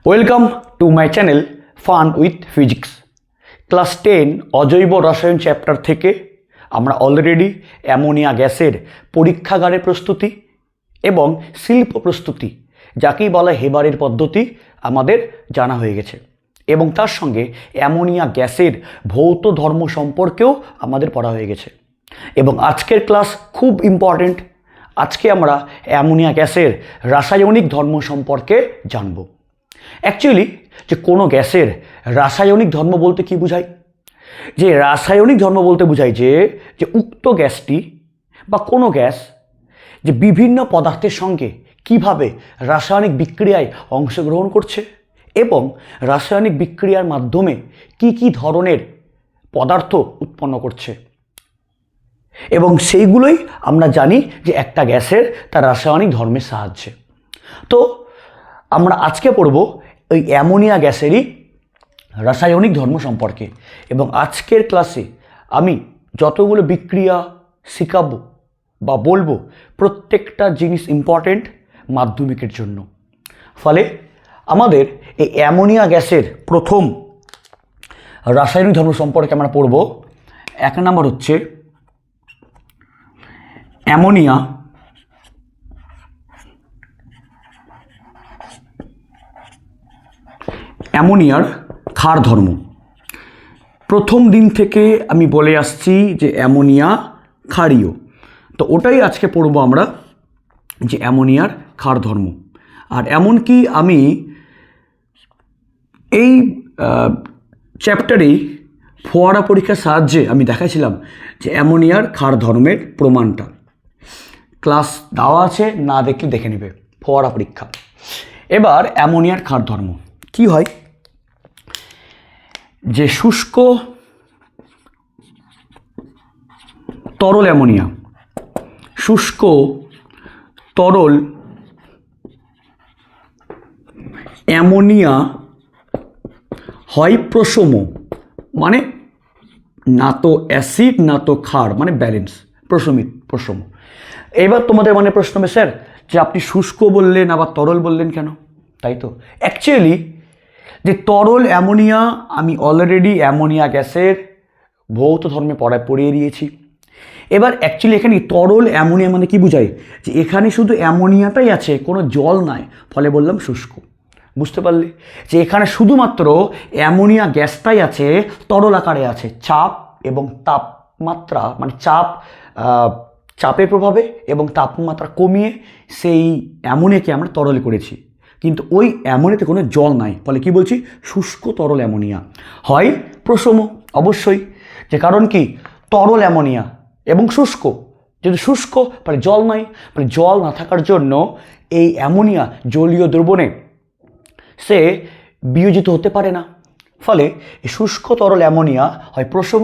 Welcome to my channel fun with physics. Class 10 অজৈব রসায়ন chapter থেকে আমরা অলরেডি অ্যামোনিয়া গ্যাসের পরীক্ষাগারের প্রস্তুতি এবং শিল্প প্রস্তুতি, যাকেই বলা হেবারের পদ্ধতি, আমাদের জানা হয়ে গেছে এবং তার সঙ্গে অ্যামোনিয়া গ্যাসের ভৌত ধর্ম সম্পর্কেও আমাদের পড়া হয়ে গেছে। এবং আজকের ক্লাস খুব ইম্পর্ট্যান্ট। আজকে আমরা অ্যামোনিয়া গ্যাসের রাসায়নিক ধর্ম সম্পর্কে জানব। অ্যাকচুয়ালি যে কোনো গ্যাসের রাসায়নিক ধর্ম বলতে কি বোঝায়? যে রাসায়নিক ধর্ম বলতে বোঝায় যে উক্ত গ্যাসটি বা কোনো গ্যাস যে বিভিন্ন পদার্থের সঙ্গে কিভাবে রাসায়নিক বিক্রিয়ায় অংশগ্রহণ করছে এবং রাসায়নিক বিক্রিয়ার মাধ্যমে কি কি ধরনের পদার্থ উৎপন্ন করছে, এবং সেইগুলোই আমরা জানি যে একটা গ্যাসের তার রাসায়নিক ধর্মের সাহায্যে। তো আমরা আজকে পড়ব ওই অ্যামোনিয়া গ্যাসেরই রাসায়নিক ধর্ম সম্পর্কে। এবং আজকের ক্লাসে আমি যতগুলো বিক্রিয়া শেখাবো বা বলবো, প্রত্যেকটা জিনিস ইম্পর্টেন্ট মাধ্যমিকের জন্য। ফলে আমাদের এই অ্যামোনিয়া গ্যাসের প্রথম রাসায়নিক ধর্ম সম্পর্কে আমরা পড়ব। এক নম্বর হচ্ছে অ্যামোনিয়া অ্যামোনিয়ার ক্ষার ধর্ম। প্রথম দিন থেকে আমি বলে আসছি যে অ্যামোনিয়া ক্ষারীয়, তো ওটাই আজকে পড়ব আমরা, যে অ্যামোনিয়ার ক্ষার ধর্ম। আর এমনকি আমি এই চ্যাপ্টারেই ফোয়ারা পরীক্ষার সাহায্যে আমি দেখাইছিলাম যে অ্যামোনিয়ার ক্ষার ধর্মের প্রমাণটা। ক্লাস দেওয়া আছে, না দেখলে দেখে নেবে, ফোয়ারা পরীক্ষা। এবার অ্যামোনিয়ার ক্ষার ধর্ম কি হয়? যে শুষ্ক তরল অ্যামোনিয়া, শুষ্ক তরল অ্যামোনিয়া হয় প্রশম, মানে না তো অ্যাসিড না তো ক্ষার, মানে ব্যালেন্স, প্রশম। এবার তোমাদের মানে প্রশ্ন হবে, স্যার যে আপনি শুষ্ক বললেন আবার তরল বললেন কেন? তাই তো, অ্যাকচুয়ালি যে তরল অ্যামোনিয়া আমি অলরেডি অ্যামোনিয়া গ্যাসের ভৌত ধর্মে পড়িয়ে দিয়েছি। এবার অ্যাকচুয়ালি এখানে তরল অ্যামোনিয়া মানে কি বোঝায়? যে এখানে শুধু অ্যামোনিয়াটাই আছে, কোনো জল নাই, ফলে বললাম শুষ্ক। বুঝতে পারলে যে এখানে শুধুমাত্র অ্যামোনিয়া গ্যাসটাই আছে, তরল আকারে আছে। চাপ এবং তাপমাত্রা, মানে চাপের প্রভাবে এবং তাপমাত্রা কমিয়ে সেই অ্যামোনিয়াকে আমরা তরল করেছি, কিন্তু ওই অ্যামোনিয়াতে কোনো জল নাই, ফলে কি বলছি? শুষ্ক তরল অ্যামোনিয়া হয় প্রশম। অবশ্যই, যে কারণ কি তরল অ্যামোনিয়া এবং শুষ্ক, যদি শুষ্ক ফলে জল নাই, ফলে জল না থাকার জন্য এই অ্যামোনিয়া জলীয় দ্রবণে সে বিয়োজিত হতে পারে না, ফলে এই শুষ্ক তরল অ্যামোনিয়া হয় প্রশম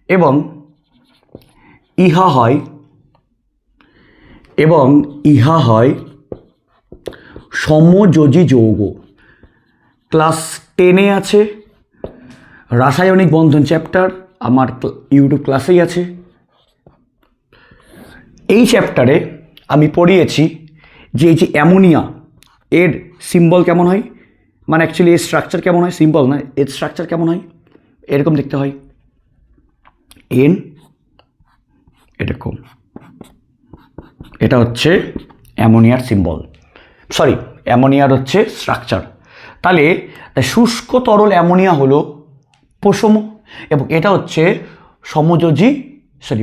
এবং ইহা হয় সমযোজী যৌগ। ক্লাস 10-এ আছে রাসায়নিক বন্ধন চ্যাপ্টার, আমার ইউটিউব ক্লাসেই আছে। এই চ্যাপ্টারে আমি পড়িয়েছি যে এই যে অ্যামোনিয়া এর সিম্বল কেমন হয়, মানে অ্যাকচুয়ালি এর স্ট্রাকচার কেমন হয়, সিম্বল না, এর স্ট্রাকচার কেমন হয়, এরকম দেখতে হয়। এন এরকম, এটা হচ্ছে অ্যামোনিয়ার সিম্বল, সরি অ্যামোনিয়ার হচ্ছে স্ট্রাকচার। তাহলে শুষ্ক তরল অ্যামোনিয়া হলো প্রশম এবং এটা হচ্ছে সমযোজী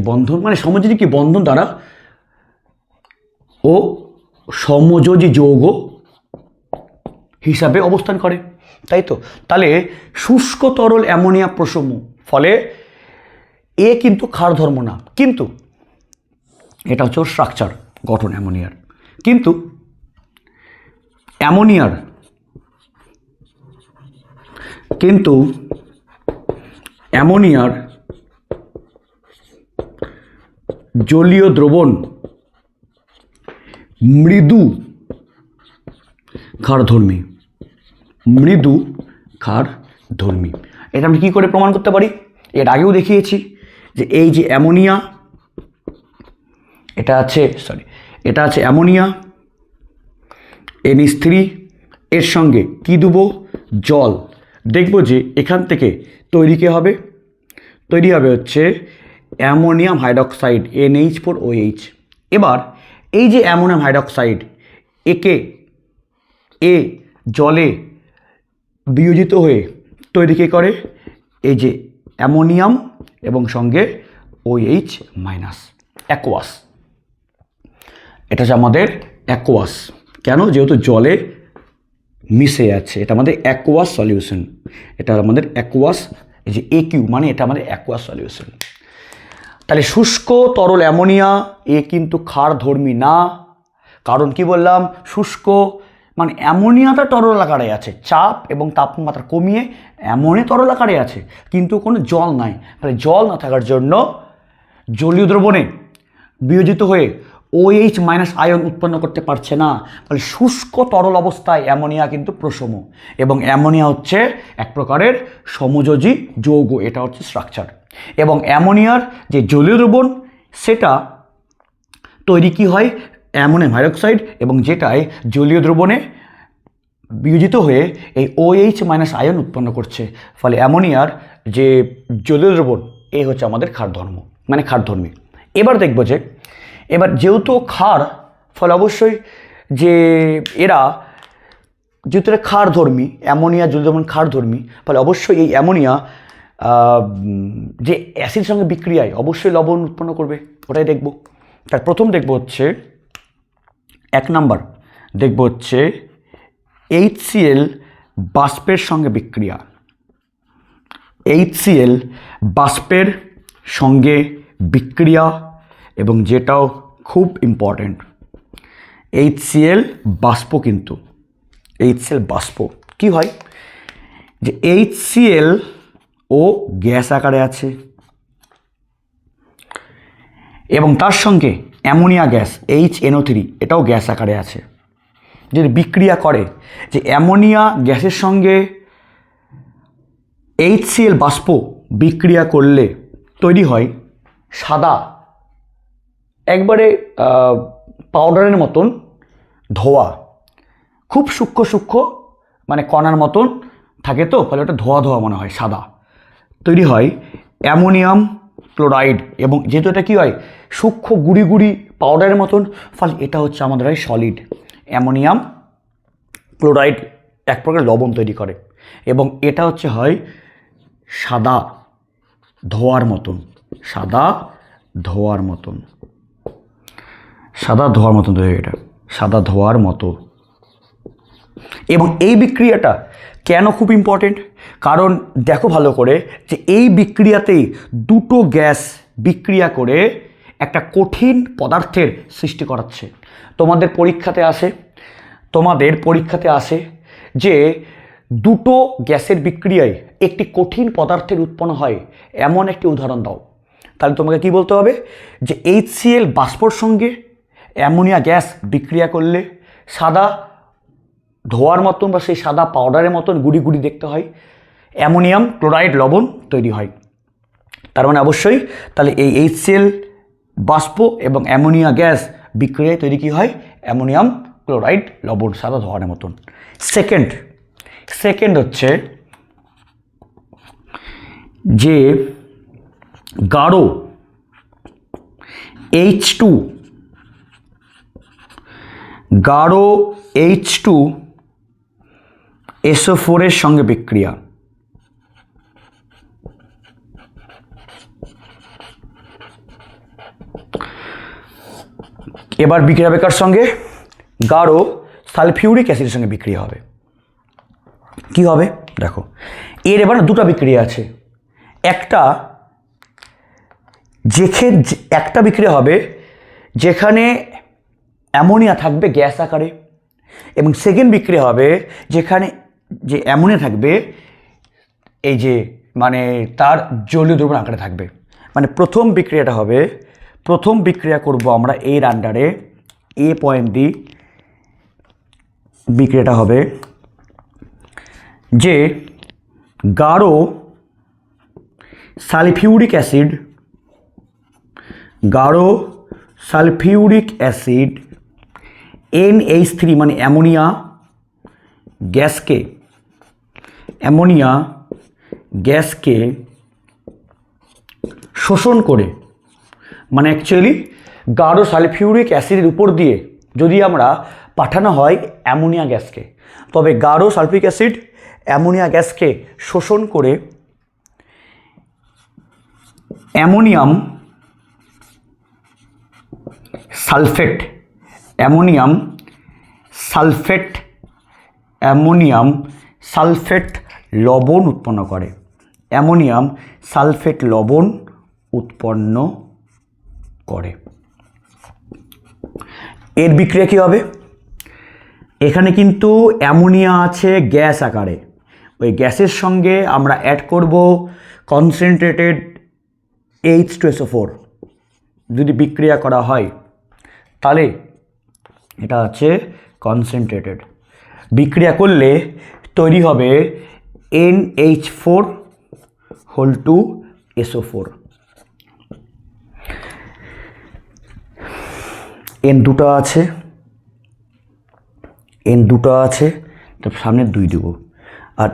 বন্ধন, মানে সমযোজী কি বন্ধন দ্বারা ও সমযোজী যৌগ হিসাবে অবস্থান করে, তাই তো। তাহলে শুষ্ক তরল অ্যামোনিয়া প্রশম, ফলে এ কিন্তু ক্ষার ধর্ম না, কিন্তু এটা হচ্ছে ওর স্ট্রাকচার, গঠন অ্যামোনিয়ার। কিন্তু অ্যামোনিয়ার জলীয় দ্রবণ মৃদু ক্ষারধর্মী, এটা আমি কী করে প্রমাণ করতে পারি? এর আগেও দেখিয়েছি যে এই যে অ্যামোনিয়া, এটা আছে অ্যামোনিয়া NH3 এর সঙ্গে কি দেবো, জল। দেখব যে এখান থেকে তৈরি কে হবে, তৈরি হবে হচ্ছে অ্যামোনিয়াম হাইড্রক্সাইড NH4OH। এবার এই যে অ্যামোনিয়াম হাইড্রক্সাইড এ জলে বিয়োজিত হয়ে তৈরি কে করে, এই যে অ্যামোনিয়াম এবং সঙ্গে OH মাইনাস, অ্যাকোয়াস। এটা হচ্ছে আমাদের অ্যাকোয়াস। কেন? যেহেতু জলে মিশে যাচ্ছে, এটা আমাদের অ্যাকোয়াস সলিউশন। এটা আমাদের অ্যাকোয়াস, এই যে AQ মানে এটা আমাদের অ্যাকোয়াস সলিউশন। তাহলে শুষ্ক তরল অ্যামোনিয়া কিন্তু ক্ষারধর্মী না। কারণ কি বললাম, শুষ্ক মানে অ্যামোনিয়াটা তরল আকারে আছে, চাপ এবং তাপমাত্রা কমিয়ে অ্যামোনিয়া তরল আকারে আছে, কিন্তু কোনো জল নাই। তাহলে জল না থাকার জন্য জলীয় দ্রবণে বিয়োজিত হয়ে OH মাইনাস আয়ন উৎপন্ন করতে পারছে না। ফলে শুষ্ক তরল অবস্থায় অ্যামোনিয়া কিন্তু প্রশম, এবং অ্যামোনিয়া হচ্ছে এক প্রকারের সমযোজী যৌগ। এটা হচ্ছে স্ট্রাকচার। এবং অ্যামোনিয়ার যে জলীয় দ্রবণ সেটা তৈরি কি হয়, অ্যামোনিয়াম হাইড্রক্সাইড, এবং যেটায় জলীয় দ্রবণে বিয়োজিত হয়ে এই OH মাইনাস আয়ন উৎপন্ন করছে। ফলে অ্যামোনিয়ার যে জলীয় দ্রবণ এই হচ্ছে আমাদের ক্ষারধর্ম, মানে ক্ষারধর্মী। এবার দেখব যে এবার যেহেতু ক্ষার, ফলে অবশ্যই যে এরা যেহেতু এরা ক্ষারধর্মী, অ্যামোনিয়া জলীয় দ্রবণ ক্ষারধর্মী, ফলে অবশ্যই এই অ্যামোনিয়া যে অ্যাসিডের সঙ্গে বিক্রিয়ায় অবশ্যই লবণ উৎপন্ন করবে, ওটাই দেখব। তার প্রথম দেখব হচ্ছে 1 নাম্বার দেখব হচ্ছে HCl বাষ্পের সঙ্গে বিক্রিয়া। HCl বাষ্পের সঙ্গে বিক্রিয়া, এবং যেটাও খুব ইম্পর্টেন্ট, HCl বাষ্প। কিন্তু HCl বাষ্প কি হয়, যে HCl ও গ্যাস আকারে আছে, এবং তার সঙ্গে অ্যামোনিয়া গ্যাস HNO3 এটাও গ্যাস আকারে আছে। যদি বিক্রিয়া করে, যে অ্যামোনিয়া গ্যাসের সঙ্গে HCl বাষ্প বিক্রিয়া করলে তৈরি হয় সাদা, একবারে পাউডারের মতন ধোয়া, খুব সূক্ষ্ম সূক্ষ্ম মানে কণার মতন থাকে, তো ফলে ওটা ধোয়া ধোয়া মনে হয়, সাদা। তৈরি হয় অ্যামোনিয়াম ক্লোরাইড, এবং যেহেতু এটা কী হয় সূক্ষ্ম গুড়ি গুড়ি পাউডারের মতন, ফলে এটা হচ্ছে আমাদের হয় সলিড। অ্যামোনিয়াম ক্লোরাইড এক প্রকার লবণ তৈরি করে, এবং এটা হচ্ছে হয় সাদা ধোয়ার মতন, সাদা ধোয়ার মতন, সাদা ধোয়ার মতন তৈরি, এটা সাদা ধোয়ার মতো। এবং এই বিক্রিয়াটা কেন খুব ইম্পর্টেন্ট, কারণ দেখো ভালো করে যে এই বিক্রিয়াতেই দুটো গ্যাস বিক্রিয়া করে একটা কঠিন পদার্থের সৃষ্টি করাচ্ছে। তোমাদের পরীক্ষাতে আসে যে দুটো গ্যাসের বিক্রিয়ায় একটি কঠিন পদার্থের উৎপন্ন হয়, এমন একটি উদাহরণ দাও। তাহলে তোমাকে কি বলতে হবে, যে HCl বাষ্পর সঙ্গে অ্যামোনিয়া গ্যাস বিক্রিয়া করলে সাদা ধোয়ার মতন বা সেই সাদা পাউডারের মতন গুড়ি গুড়ি দেখতে হয়, অ্যামোনিয়াম ক্লোরাইড লবণ তৈরি হয়। তার মানে অবশ্যই তাহলে এই HCl বাষ্প এবং অ্যামোনিয়া গ্যাস বিক্রিয়ায় তৈরি কী হয়, অ্যামোনিয়াম ক্লোরাইড লবণ, সাদা ধোয়ার মতন। সেকেন্ড হচ্ছে যে গাঢ় H2SO4 এর সঙ্গে বিক্রিয়া। এবার বিক্রিয়া হবে কার সঙ্গে, গাঢ় সালফিউরিক অ্যাসিডের সঙ্গে বিক্রিয়া হবে। কি হবে দেখো, এর এবার দুটো বিক্রিয়া আছে। একটা বিক্রিয়া হবে যেখানে অ্যামোনিয়া থাকবে গ্যাস আকারে, এবং সেকেন্ড বিক্রিয়া হবে যেখানে যে অ্যামোনিয়া থাকবে এই যে মানে তার জলীয় দ্রবণ আকারে থাকবে। মানে প্রথম বিক্রিয়া করব আমরা এর আন্ডারে, এ পয়েন্ট দি বিক্রিয়াটা হবে যে গাঢ় সালফিউরিক অ্যাসিড NH3 মানে অ্যামোনিয়া গ্যাসকে শোষণ করে, মানে অ্যাকচুয়ালি গাঢ় সালফিউরিক অ্যাসিডের উপর দিয়ে যদি আমরা পাঠানো হয় অ্যামোনিয়া গ্যাসকে, তবে গাঢ় সালফিউরিক অ্যাসিড অ্যামোনিয়া গ্যাসকে শোষণ করে অ্যামোনিয়াম সালফেট লবণ উৎপন্ন করে। অ্যামোনিয়াম সালফেট লবণ উৎপন্ন করে। এর বিক্রিয়া কী হবে? এখানে কিন্তু অ্যামোনিয়া আছে গ্যাস আকারে, ওই গ্যাসের সঙ্গে আমরা অ্যাড করব কনসেন্ট্রেটেড H2SO4। যদি বিক্রিয়া করা হয় তাহলে এটা আছে কনসেন্ট্রেটেড। বিক্রিয়া করলে তৈরি হবে NH4 N দুটো আছে, তার সামনে 2 দেবো, আর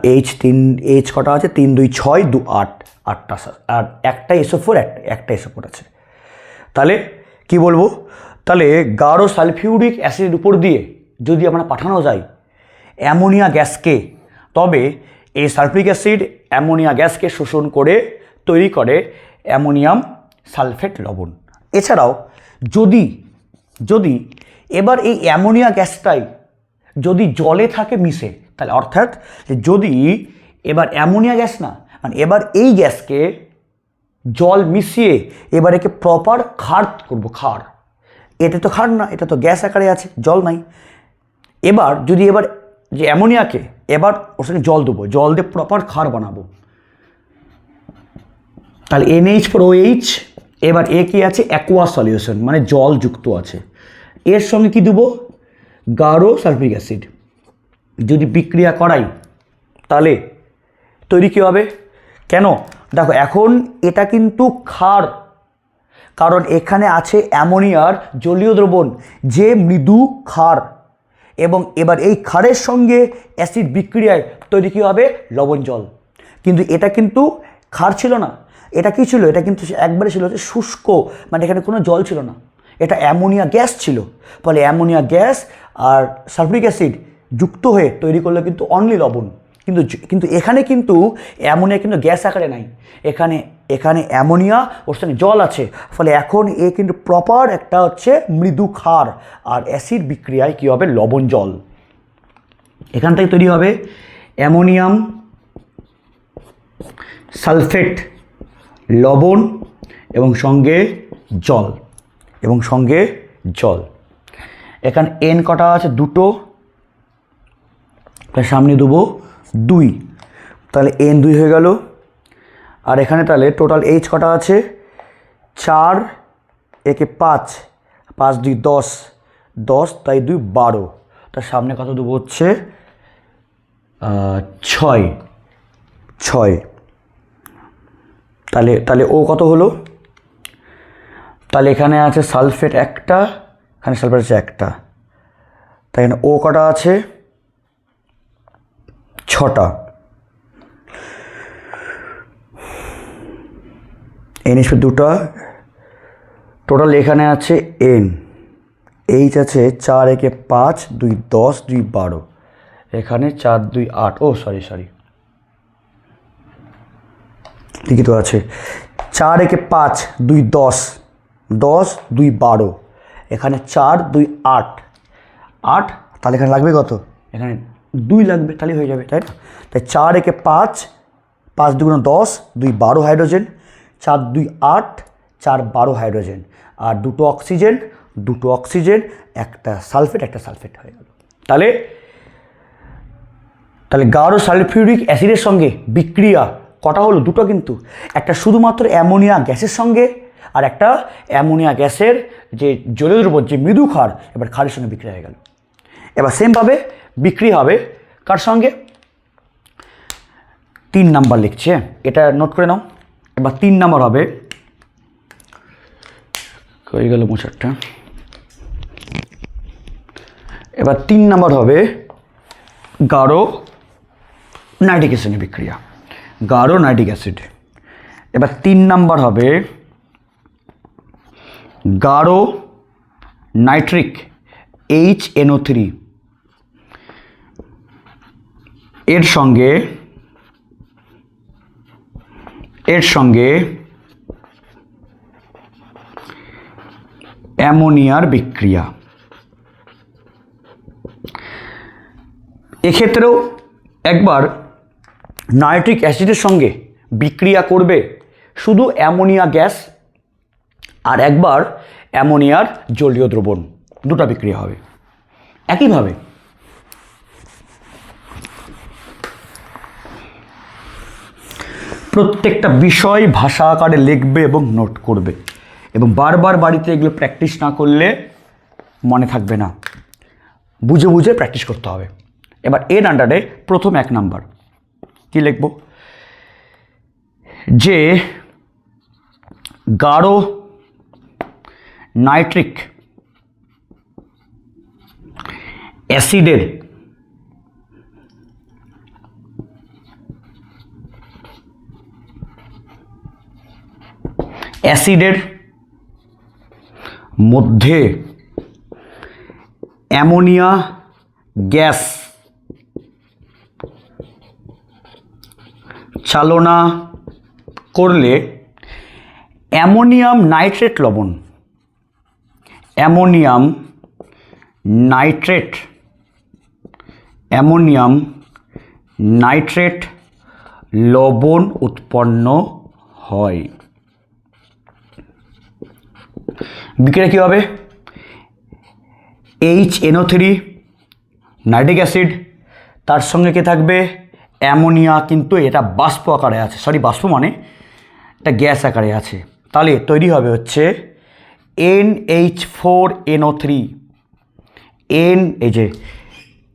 H কটা আছে? 3 2 6 2 8, 8টা, আর একটা SO4 একটা SO4 আছে। তাহলে কি বলবো? তাহলে গাঢ় সালফিউরিক অ্যাসিডের উপর দিয়ে যদি আমরা পাঠানো যায় অ্যামোনিয়া গ্যাসকে, তবে এই সালফিউরিক অ্যাসিড অ্যামোনিয়া গ্যাসকে শোষণ করে তৈরি করে অ্যামোনিয়াম সালফেট লবণ। এছাড়াও যদি এবার এই অ্যামোনিয়া গ্যাসটাই যদি জলে থাকে মিশে, তাহলে অর্থাৎ যদি এবার অ্যামোনিয়া গ্যাস না, মানে এবার এই গ্যাসকে জল মিশিয়ে এবার একে প্রপার ক্ষার করব, ক্ষার। এটা তো ক্ষার না, এটা তো গ্যাস আকারে আছে, জল নাই। এবার যদি যে অ্যামোনিয়াকে এবার ওর সঙ্গে জল দেবো, জল দিয়ে প্রপার ক্ষার বানাবো, তাহলে NH4OH। এবার এ কি আছে? অ্যাকোয়াস সলিউশন, মানে জল যুক্ত আছে। এর সঙ্গে কি দেবো? গাঢ় সালফিউরিক অ্যাসিড। যদি বিক্রিয়া করাই তাহলে তৈরি কী হবে? কেন? দেখো এখন এটা কিন্তু ক্ষার, কারণ এখানে আছে অ্যামোনিয়ার জলীয় দ্রবণ যে মৃদু ক্ষার, এবং এবার এই ক্ষারের সঙ্গে অ্যাসিড বিক্রিয়ায় তৈরি কী হবে? লবণ জল। কিন্তু এটা কিন্তু ক্ষার ছিল না, এটা কি ছিল? এটা কিন্তু একবারে ছিল হচ্ছে শুষ্ক, মানে এখানে কোনো জল ছিল না, এটা অ্যামোনিয়া গ্যাস ছিল। ফলে অ্যামোনিয়া গ্যাস আর সালফিউরিক অ্যাসিড যুক্ত হয়ে তৈরি করলো কিন্তু অনলি লবণ। কিন্তু এখানে কিন্তু অ্যামোনিয়া কিন্তু গ্যাস আকারে নাই, এখানে অ্যামোনিয়া ওর সঙ্গে জল আছে। ফলে এখন এ কিন্তু প্রপার একটা হচ্ছে মৃদু ক্ষার, আর অ্যাসিড বিক্রিয়ায় কী হবে? লবণ জল। এখান থেকে তৈরি হবে অ্যামোনিয়াম সালফেট লবণ এবং সঙ্গে জল। এখানে N কটা আছে? 2, তার সামনে দেবো 2, তাহলে N 2 হয়ে গেল। আর এখানে তাহলে টোটাল H কটা আছে? 4, একে 5, 5 2 10, তাই 2 12, তার সামনে কত দেবো? হচ্ছে 6। তাহলে ও কত হলো? তাহলে এখানে আছে সালফেট একটা, এখানে সালফেট আছে একটা, তাই এখানে ও কটা আছে? 6টা। NH4 2টা, টোটাল এখানে আছে N, H আছে 4 একে 5 2 10 2 12, এখানে 4 2 8, ও সরি ঠিকই তো আছে। 4 একে 5 2 10 10 2 12, এখানে 4 2 8, তাহলে এখানে লাগবে কত? এখানে 2 লাগবে, তাহলে হয়ে যাবে, তাই না? তাই 4 একে 5 5 2 10 2 12 হাইড্রোজেন, 4 2 8 4 12 হাইড্রোজেন, আর 2 অক্সিজেন একটা সালফেট হয়ে গেল। তাহলে গাঢ় সালফিউরিক অ্যাসিডের সঙ্গে বিক্রিয়া কটা হলো? 2টো, কিন্তু একটা শুধুমাত্র অ্যামোনিয়া গ্যাসের সঙ্গে, আর একটা অ্যামোনিয়া গ্যাসের যে জলীয় দ্রবণ যে মৃদু ক্ষার, এবার ক্ষারের সঙ্গে বিক্রিয়া হয়ে গেল। এবার সেমভাবে বিক্রি হবে কার সঙ্গে? 3 নাম্বার লিখছে, এটা নোট করে নাও। এবার 3 নাম্বার হবে, হয়ে গেল মোচারটা। এবার 3 নাম্বার হবে গাঢ় নাইট্রিক অ্যাসিডের বিক্রিয়া, গাঢ় নাইট্রিক অ্যাসিড। এবার 3 নাম্বার হবে গাঢ় নাইট্রিক HNO3, এর সঙ্গে অ্যামোনিয়ার বিক্রিয়া। এক্ষেত্রেও একবার নাইট্রিক অ্যাসিডের সঙ্গে বিক্রিয়া করবে শুধু অ্যামোনিয়া গ্যাস, আর একবার অ্যামোনিয়ার জলীয় দ্রবণ, দুটো বিক্রিয়া হবে একইভাবে। প্রত্যেকটা বিষয় ভাষা আকারে লিখবে এবং নোট করবে, এবং বারবার বাড়িতে এগুলো প্র্যাকটিস না করলে মনে থাকবে না, বুঝে বুঝে প্র্যাকটিস করতে হবে। এবার এর আন্ডারে প্রথম 1 নাম্বার কি লিখব, যে গাঢ় নাইট্রিক অ্যাসিডের মধ্যে অ্যামোনিয়া গ্যাস চালনা করলে অ্যামোনিয়াম নাইট্রেট লবণ, অ্যামোনিয়াম নাইট্রেট লবণ উৎপন্ন হয়। বিক্রিয়া কী হবে, HNO3 নাইট্রিক অ্যাসিড, তার সঙ্গে কে থাকবে অ্যামোনিয়া, কিন্তু এটা বাষ্প আকারে আছে, বাষ্প মানে এটা গ্যাস আকারে আছে, তাহলে তৈরি হবে হচ্ছে NH4NO3, এই যে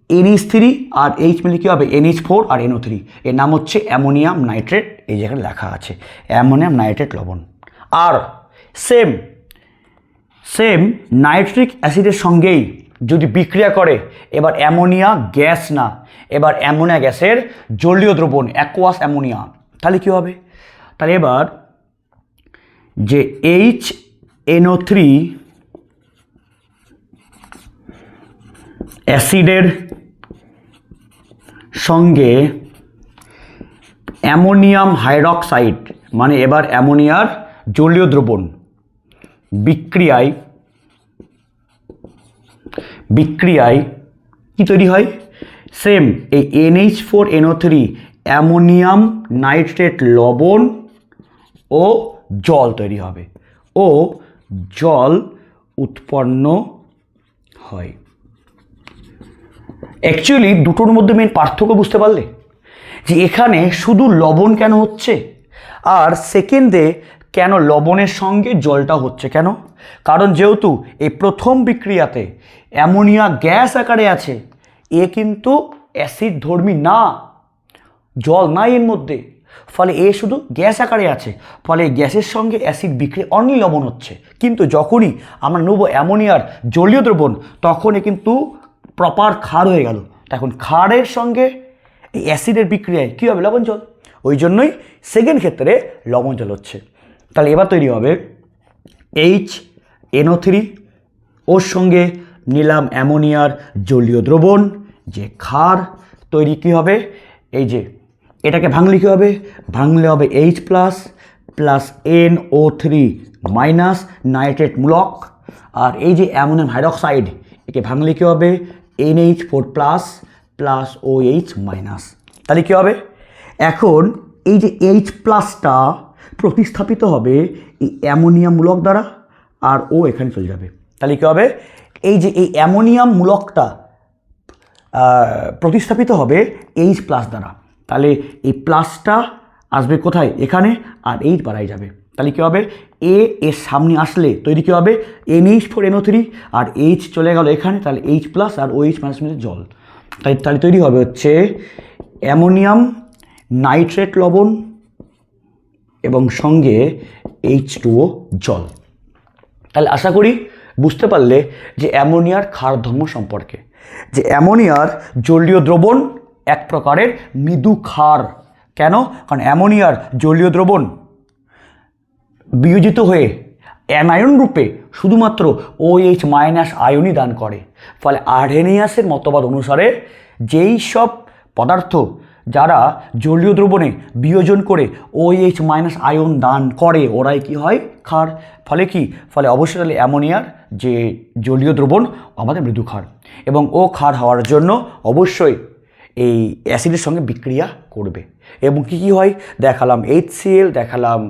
NH3 আর H মিলে কী হবে NH4 আর NO3, এর নাম হচ্ছে অ্যামোনিয়াম নাইট্রেট, এই যেখানে লেখা আছে অ্যামোনিয়াম নাইট্রেট লবণ। আর সেম নাইট্রিক অ্যাসিডের সঙ্গেই যদি বিক্রিয়া করে, এবার অ্যামোনিয়া গ্যাস না, এবার অ্যামোনিয়া গ্যাসের জলীয় দ্রবণ অ্যাকোয়াস অ্যামোনিয়া, তাহলে কী হবে, তাহলে এবার যে HNO3 অ্যাসিডের সঙ্গে অ্যামোনিয়াম হাইড্রক্সাইড, মানে এবার অ্যামোনিয়ার জলীয় দ্রবণ বিক্রিয়ায় কি তৈরি হয়, সেম এই NH4NO3 অ্যামোনিয়াম নাইট্রেট লবণ ও জল তৈরি হবে, ও জল উৎপন্ন হয়। অ্যাকচুয়ালি দুটোর মধ্যে মেন পার্থক্য বুঝতে পারলে, যে এখানে শুধু লবণ কেন হচ্ছে, আর সেকেন্ডে কেন লবণের সঙ্গে জলটা হচ্ছে কেন, কারণ যেহেতু এই প্রথম বিক্রিয়াতে অ্যামোনিয়া গ্যাস আকারে আছে, এ কিন্তু অ্যাসিড ধর্মী না, জল নাই এর মধ্যে, ফলে এ শুধু গ্যাস আকারে আছে, ফলে গ্যাসের সঙ্গে অ্যাসিড বিক্রিয়া অনলি লবণ হচ্ছে। কিন্তু যখনই আমরা নেব অ্যামোনিয়ার জলীয় দ্রবণ, তখন এ কিন্তু প্রপার ক্ষার হয়ে গেল, তখন ক্ষারের সঙ্গে এই অ্যাসিডের বিক্রিয়ায় কী হবে লবণ জল, ওই জন্যই সেকেন্ড ক্ষেত্রে লবণ জল হচ্ছে। তাহলে এবার তৈরি হবে HNO3, ওর সঙ্গে নিলাম অ্যামোনিয়ার জলীয় দ্রবণ, যে ক্ষার তৈরি কী হবে, এই যে এটাকে ভাঙলে কী হবে, ভাঙলে হবে H plus NO3 minus nitrate মূলক, আর এই যে অ্যামোনিয়াম হাইড্রক্সাইড, একে ভাঙলে কী হবে NH4 প্লাস OH মাইনাস। তাহলে কী হবে, এখন এই যে H প্লাসটা প্রতিস্থাপিত হবে এই অ্যামোনিয়াম মূলক দ্বারা, আর ও এখানে চলে যাবে। তাহলে কী হবে, এই যে এই অ্যামোনিয়াম মূলকটা প্রতিস্থাপিত হবে H প্লাস দ্বারা, তাহলে এই প্লাসটা আসবে কোথায় এখানে, আর H বাড়াই যাবে। তাহলে কী হবে, এর সামনে আসলে তৈরি কী হবে NH4NO3, আর H চলে গেল এখানে, তাহলে H প্লাস আর OH মাইনাস মিলে জল, তাহলে তৈরি হবে হচ্ছে অ্যামোনিয়াম নাইট্রেট লবণ এবং সঙ্গে H2O জল। তাহলে আশা করি বুঝতে পারলে যে অ্যামোনিয়ার ক্ষার ধর্ম সম্পর্কে, যে অ্যামোনিয়ার জলীয় দ্রবণ এক প্রকারের মৃদু ক্ষার। কেন? কারণ অ্যামোনিয়ার জলীয় দ্রবণ বিয়োজিত হয়ে অ্যানায়ন রূপে শুধুমাত্র OH মাইনাস আয়নই দান করে। ফলে আর্হেনিয়াসের মতবাদ অনুসারে যেই সব পদার্থ যারা জলীয় দ্রবণে বিয়োজন করে OH মাইনাস আয়ন দান করে ওরাই কি হয়? ক্ষার। ফলে কি? ফলে অবশ্যই তাহলে অ্যামোনিয়ার যে জলীয় দ্রবণ আমাদের মৃদু ক্ষার, এবং ও ক্ষার হওয়ার জন্য অবশ্যই এই অ্যাসিডের সঙ্গে বিক্রিয়া করবে। এবং কি কি হয় দেখালাম, HCl দেখালাম,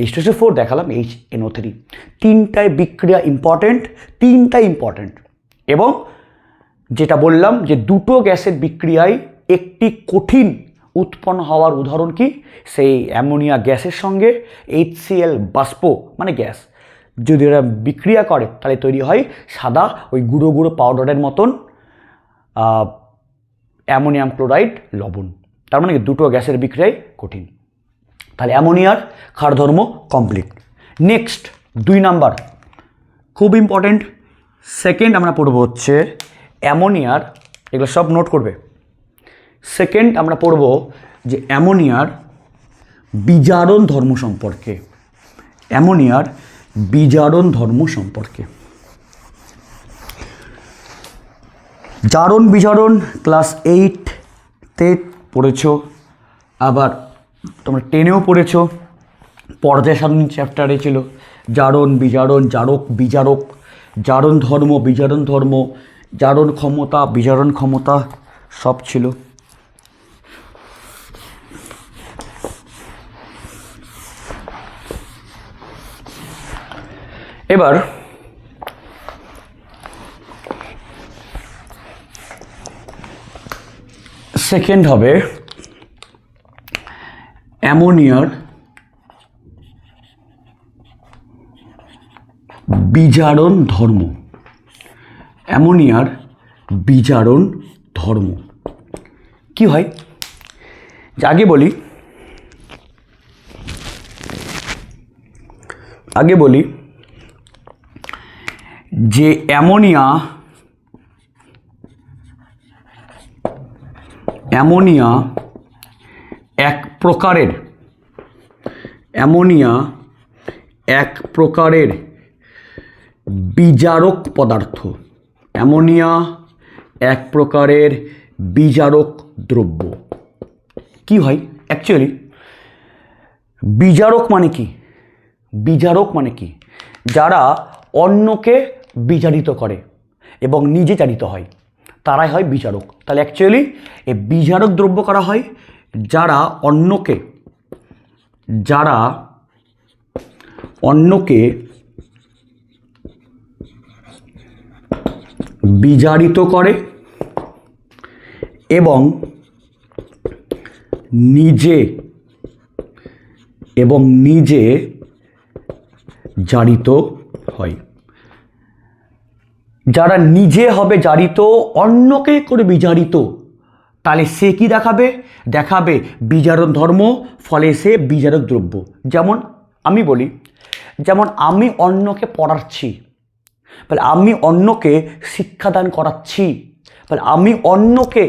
H2SO4 দেখালাম, HNO3। তিনটায় বিক্রিয়া ইম্পর্ট্যান্ট, তিনটাই ইম্পর্ট্যান্ট। এবং যেটা বললাম যে দুটো গ্যাসের বিক্রিয়ায় একটি কঠিন উৎপন্ন হওয়ার উদাহরণ কি? সেই অ্যামোনিয়া গ্যাসের সঙ্গে HCl বাষ্প মানে গ্যাস যদি এরা বিক্রিয়া করে তাহলে তৈরি হয় সাদা ওই গুঁড়ো গুঁড়ো পাউডারের মতন অ্যামোনিয়াম ক্লোরাইড লবণ। তার মানে দুটো গ্যাসের বিক্রিয়ায় কঠিন। তাহলে অ্যামোনিয়ার ক্ষার ধর্ম কমপ্লিট। নেক্সট 2 নাম্বার খুব ইম্পর্টেন্ট। সেকেন্ড আমরা পড়ব হচ্ছে অ্যামোনিয়ার, এগুলো সব নোট করবে। সেকেন্ড আমরা পড়ব যে অ্যামোনিয়ার বিজারণ ধর্ম সম্পর্কে। অ্যামোনিয়ার বিজারণ ধর্ম সম্পর্কে। জারণ বিজারণ ক্লাস 8তে পড়েছ, আবার তোমরা 10এও পড়েছ। পর্যায় সারণী চ্যাপ্টারে ছিল জারণ বিজারণ, জারক বিজারক, জারণ ধর্ম বিজারণ ধর্ম, জারণ ক্ষমতা বিজারণ ক্ষমতা সব ছিল। এবার সেকেন্ড হবে অ্যামোনিয়ার বিজারণ ধর্ম। অ্যামোনিয়ার বিজারণ ধর্ম কি হয়? আগে বলি যে অ্যামোনিয়া এক প্রকারের বিজারক পদার্থ। অ্যামোনিয়া এক প্রকারের বিজারক দ্রব্য। কি হয় অ্যাকচুয়ালি? বিজারক মানে কি? বিজারক মানে কি? যারা অন্যকে বিজারিত করে এবং নিজে জারিত হয় তারাই হয় বিজারক। তাহলে অ্যাকচুয়ালি এই বিজারক দ্রব্য করা হয় যারা অন্যকে বিজারিত করে এবং নিজে জারিত হয়। যারা নিজে হবে জারিত, অন্যকে করে বিজারিত, তাহলে সে কি দেখাবে? দেখাবে বিজারণ ধর্ম, ফলে সে বিজারক দ্রব্য। যেমন আমি বলি, যেমন আমি অন্যকে পড়াচ্ছি, ফলে আমি অন্যকে শিক্ষাদান করাচ্ছি, ফলে আমি অন্যকে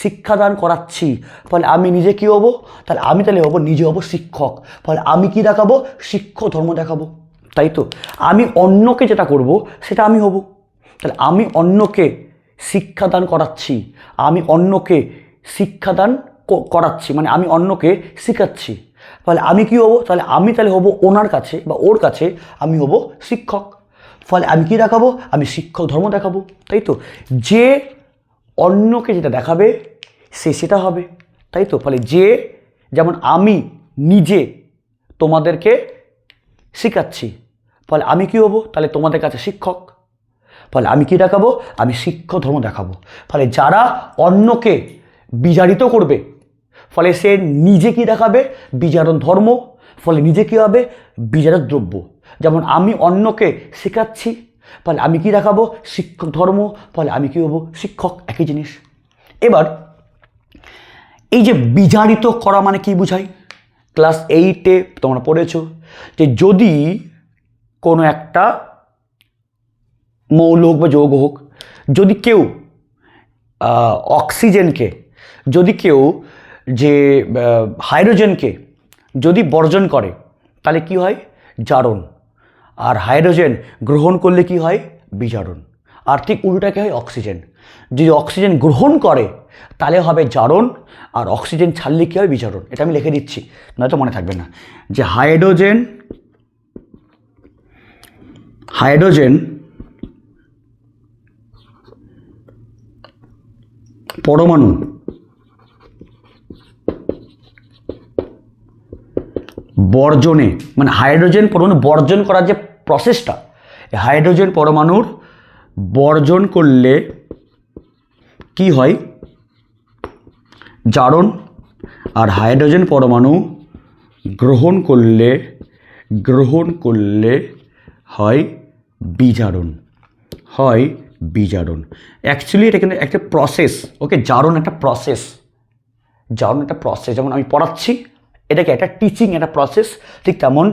শিক্ষাদান করাচ্ছি, ফলে আমি নিজে কি হব? তাহলে হব নিজে হব শিক্ষক। ফলে আমি কি দেখাবো? শিক্ষক ধর্ম দেখাবো, তাই তো? আমি অন্যকে যেটা করব সেটা আমি হব। তাহলে আমি অন্যকে শিক্ষাদান করাচ্ছি, আমি অন্যকে শিক্ষাদান করাচ্ছি মানে আমি অন্যকে শেখাচ্ছি, ফলে আমি কি হব? আমি হব ওনার কাছে বা ওর কাছে আমি হব শিক্ষক। ফলে আমি কি দেখাবো? আমি শিক্ষক ধর্ম দেখাবো, তাই তো? যে অন্যকে যেটা দেখাবে সে সেটা হবে, তাই তো? ফলে যেমন আমি নিজে তোমাদেরকে শেখাচ্ছি, ফলে আমি কি হব? তাহলে তোমাদের কাছে শিক্ষক। ফলে আমি কি দেখাবো? আমি শিক্ষক ধর্ম দেখাবো। ফলে যারা অন্যকে বিজারিত করবে, ফলে সে নিজে কি দেখাবে? বিজারণ ধর্ম। ফলে নিজে কি হবে? বিজারক দ্রব্য। যেমন আমি অন্যকে শেখাচ্ছি, ফলে আমি কি দেখাবো? শিক্ষক ধর্ম। ফলে আমি কি হব? শিক্ষক। একই জিনিস। এবার এই যে বিজারিত করা মানে কি বুঝাই? ক্লাস 8-এ তোমরা পড়েছো যে যদি কোনো একটা মৌল হোক বা যৌগ হোক, যদি কেউ অক্সিজেনকে যদি কেউ যে হাইড্রোজেনকে যদি বর্জন করে তাহলে কি হয়? জারণ। আর হাইড্রোজেন গ্রহণ করলে কি হয়? বিজারণ। আর ঠিক উল্টাকে হয় অক্সিজেন। যদি অক্সিজেন গ্রহণ করে তাহলে হবে জারণ, আর অক্সিজেন ছাড়লে কী হয়? বিজারণ। এটা আমি লিখে দিচ্ছি, নয়তো মনে থাকবে না। যে হাইড্রোজেন পরমাণু বর্জনে, মানে হাইড্রোজেন পরমাণু বর্জন করার যে প্রসেসটা, হাইড্রোজেন পরমাণুর বর্জন করলে কি হয়? জারণ। আর হাইড্রোজেন পরমাণু গ্রহণ করলে হয় বিজারণ। অ্যাকচুয়ালি এটা কিন্তু একটা প্রসেস। ওকে, জারণ একটা প্রসেস। যেমন আমি পড়াচ্ছি, এটাকে একটা টিচিং, একটা প্রসেস। ঠিক তেমন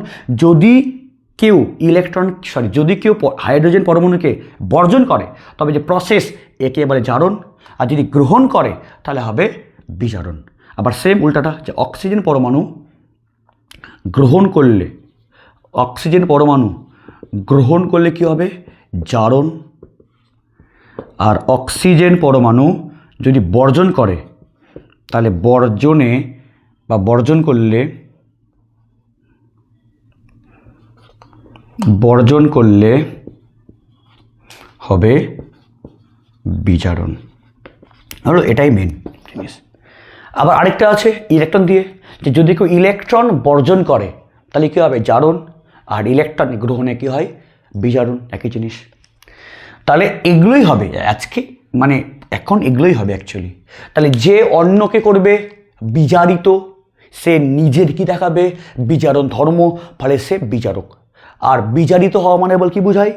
যদি কেউ যদি কেউ হাইড্রোজেন পরমাণুকে বর্জন করে তবে যে প্রসেস, একে বলে জারণ। আর যদি গ্রহণ করে তাহলে হবে বিজারণ। আবার সেম উল্টাটা, যে অক্সিজেন পরমাণু গ্রহণ করলে কি হবে? জারণ। আর অক্সিজেন পরমাণু যদি বর্জন করে তাহলে বর্জন করলে হবে বিজারণ। হলো, এটাই মেন জিনিস। আবার আরেকটা আছে ইলেকট্রন দিয়ে, যে যদি কেউ ইলেকট্রন বর্জন করে তাহলে কী হবে? জারণ। আর ইলেকট্রন গ্রহণে কী হয়? বিজারণ। একই জিনিস। তাহলে এগুলোই হবে আজকে, মানে এখন এগুলোই হবে অ্যাকচুয়ালি। তাহলে যে অন্যকে করবে বিজারিত, সে নিজের কি দেখাবে? বিজারণ ধর্ম, ফলে সে বিজারক। আর বিজারিত হওয়া মানে কি বোঝায়?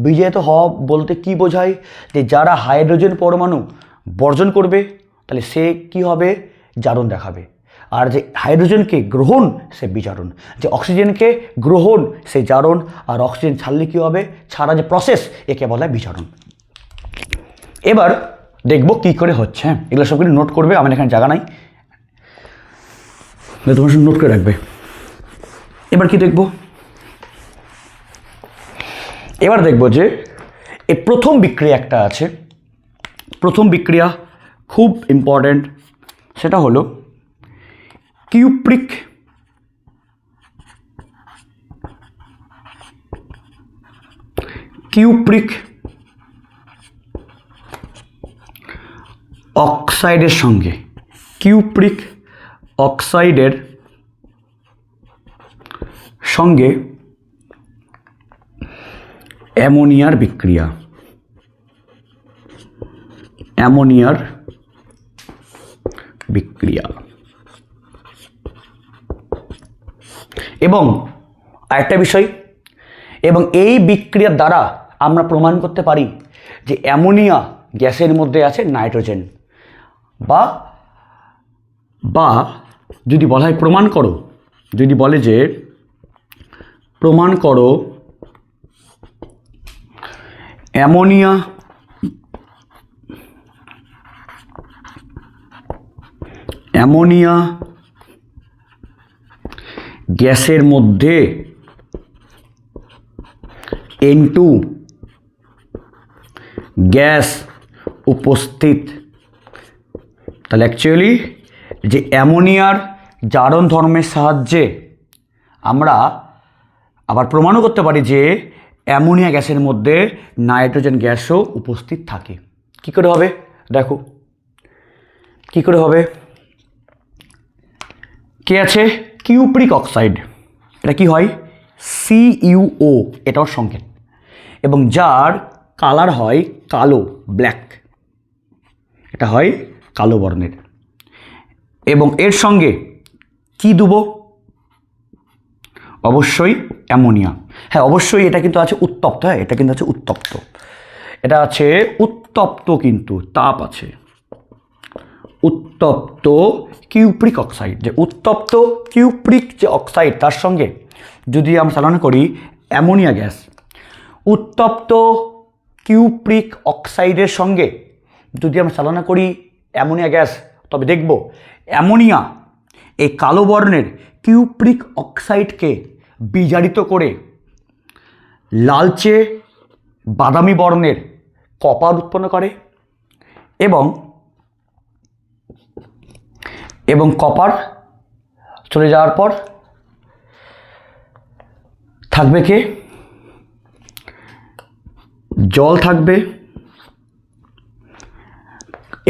বিজারিত হওয়া বলতে কি বোঝায়? যে যারা হাইড্রোজেন পরমাণু বর্জন করবে তাহলে সে কি হবে? জারণ দেখাবে। আর যে হাইড্রোজেনকে গ্রহণ, সে বিজারণ। যে অক্সিজেনকে গ্রহণ, সে জারণ। আর অক্সিজেন ছাড়লে কী হবে? ছাড়া যে প্রসেস, একে বলা হয় বিজারণ। এবার দেখব কি করে হচ্ছে। এগুলো সবগুলো নোট করবে, আমার এখানে জায়গা নাই, তোমার সঙ্গে নোট করে রাখবে। এবার কি দেখব? এবার দেখব যে এই প্রথম বিক্রিয়া একটা আছে। প্রথম বিক্রিয়া খুব ইম্পর্ট্যান্ট, সেটা হলো কিউপ্রিক অক্সাইডের সঙ্গে অ্যামোনিয়ার বিক্রিয়া। এবং আরেকটা বিষয়, এবং এই বিক্রিয়ার দ্বারা আমরা প্রমাণ করতে পারি যে অ্যামোনিয়া গ্যাসের মধ্যে আছে নাইট্রোজেন। বা যদি বলা হয় প্রমাণ করো, যদি বলে যে প্রমাণ করো অ্যামোনিয়া গ্যাসের মধ্যে N2 গ্যাস উপস্থিত, তাহলে অ্যাকচুয়ালি যে অ্যামোনিয়ার জারণ ধর্মের সাহায্যে আমরা আবার প্রমাণও করতে পারি যে অ্যামোনিয়া গ্যাসের মধ্যে নাইট্রোজেন গ্যাসও উপস্থিত থাকে। কি করে হবে? দেখো কি করে হবে। কে আছে? Cupric oxide. এটা কি হয়? CuO, এটাও সংকেত। এবং যার কালার হয় কালো, ব্ল্যাক, এটা হয় কালো বর্ণের। এবং এর সঙ্গে কি দেবো? অবশ্যই অ্যামোনিয়া। হ্যাঁ, অবশ্যই এটা কিন্তু আছে উত্তপ্ত। হ্যাঁ, এটা কিন্তু আছে উত্তপ্ত। এটা আছে উত্তপ্ত, কিন্তু তাপ আছে। উত্তপ্ত কিউপ্রিক অক্সাইড, যে উত্তপ্ত কিউপ্রিক যে অক্সাইড, তার সঙ্গে যদি আমরা চালনা করি অ্যামোনিয়া গ্যাস, উত্তপ্ত কিউপ্রিক অক্সাইডের সঙ্গে যদি আমরা চালনা করি অ্যামোনিয়া গ্যাস, তবে দেখব অ্যামোনিয়া এই কালো বর্ণের কিউপ্রিক অক্সাইডকে বিজারিত করে লালচে বাদামি বর্ণের কপার উৎপন্ন করে এবং কপার চলে যাওয়ার পর থাকবে কে? জল থাকবে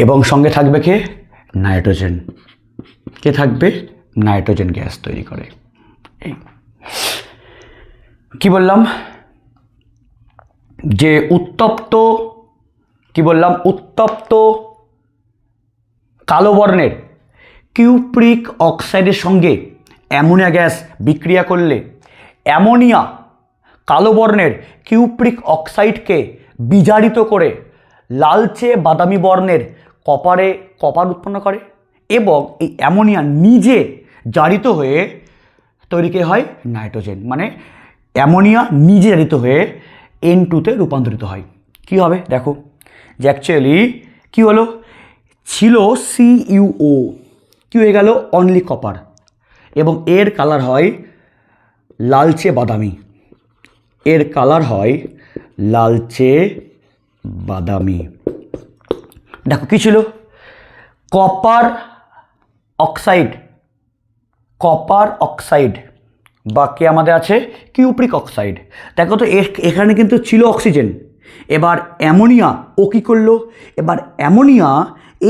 এবং সঙ্গে থাকবে কে? নাইট্রোজেন। কে থাকবে? নাইট্রোজেন গ্যাস তৈরি করে। কি বললাম? যে উত্তপ্ত কালো বর্ণের কিউপ্রিক অক্সাইডের সঙ্গে অ্যামোনিয়া গ্যাস বিক্রিয়া করলে অ্যামোনিয়া কালো বর্ণের কিউপ্রিক অক্সাইডকে বিজারিত করে লালচে বাদামি বর্ণের কপার উৎপন্ন করে এবং এই অ্যামোনিয়া নিজে জারিত হয়ে তৈরি হয় নাইট্রোজেন। মানে অ্যামোনিয়া নিজে জারিত হয়ে N2-তে রূপান্তরিত হয়। কি হবে দেখো, যে অ্যাকচুয়ালি কী হলো, ছিল CuO, কি হয়ে গেল? অনলি কপার, এবং এর কালার হয় লালচে বাদামি। দেখো কি ছিল? কপার অক্সাইড বা কে আমাদের আছে? Cupric oxide. দেখো তো এখানে কিন্তু ছিল অক্সিজেন। এবার অ্যামোনিয়া ও কী করলো? এবার অ্যামোনিয়া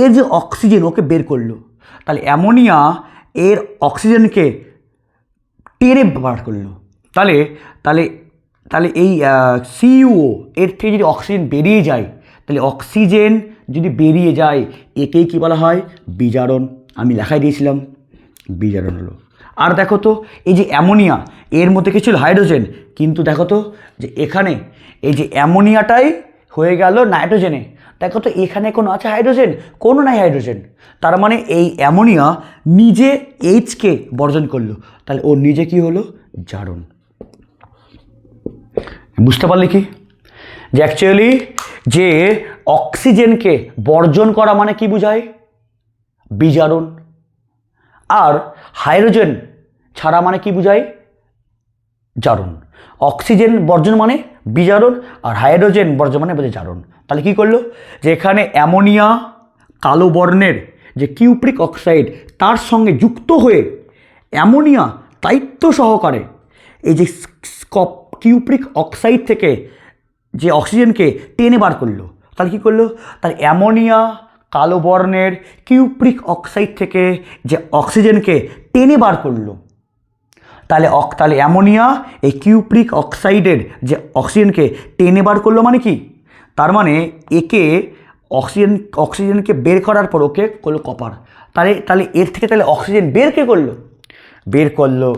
এর যে অক্সিজেন ওকে বের করলো। তাহলে অ্যামোনিয়া এর অক্সিজেনকে টেনে বার করলো। তাহলে এই CuO এর থেকে যদি অক্সিজেন বেরিয়ে যায়, তাহলে অক্সিজেন যদি বেরিয়ে যায় একেই কী বলা হয়? বিজারণ। আমি লেখাই দিয়েছিলাম, বিজারণ হলো। আর দেখো তো এই যে অ্যামোনিয়া, এর মধ্যে কি ছিল? হাইড্রোজেন। কিন্তু দেখো তো যে এখানে এই যে অ্যামোনিয়াটাই হয়ে গেল নাইট্রোজেনে। দেখো তো এখানে কোনো আছে হাইড্রোজেন? কোনো নাই হাইড্রোজেন। তার মানে এই অ্যামোনিয়া নিজে Hকে বর্জন করলো। তাহলে ও নিজে কি হলো? জারণ। বুঝতে পারলে কি? যে অ্যাকচুয়ালি যে অক্সিজেনকে বর্জন করা মানে কি বোঝায়? বিজারণ। আর হাইড্রোজেন ছাড়া মানে কি বোঝায়? জারণ। অক্সিজেন বর্জন মানে বিজারণ, আর হাইড্রোজেন বর্জন মানে বোঝায় জারণ। তাহলে কি করলো? যে এখানে অ্যামোনিয়া কালো বর্ণের যে কিউপ্রিক অক্সাইড তার সঙ্গে যুক্ত হয়ে অ্যামোনিয়া দায়িত্ব সহকারে এই যে কিউপ্রিক অক্সাইড থেকে যে অক্সিজেনকে টেনে বার করলো। তাহলে কী করলো? তাহলে অ্যামোনিয়া কালো বর্ণের কিউপ্রিক অক্সাইড থেকে যে অক্সিজেনকে টেনে বার করলো। তাহলে অ্যামোনিয়া এই কিউপ্রিক অক্সাইডের যে অক্সিজেনকে টেনে বার করলো মানে কি? তার মানে একে অক্সিজেনকে বের করার পর ওকে করলো কপার। তাহলে এর থেকে তাহলে অক্সিজেন বের করলো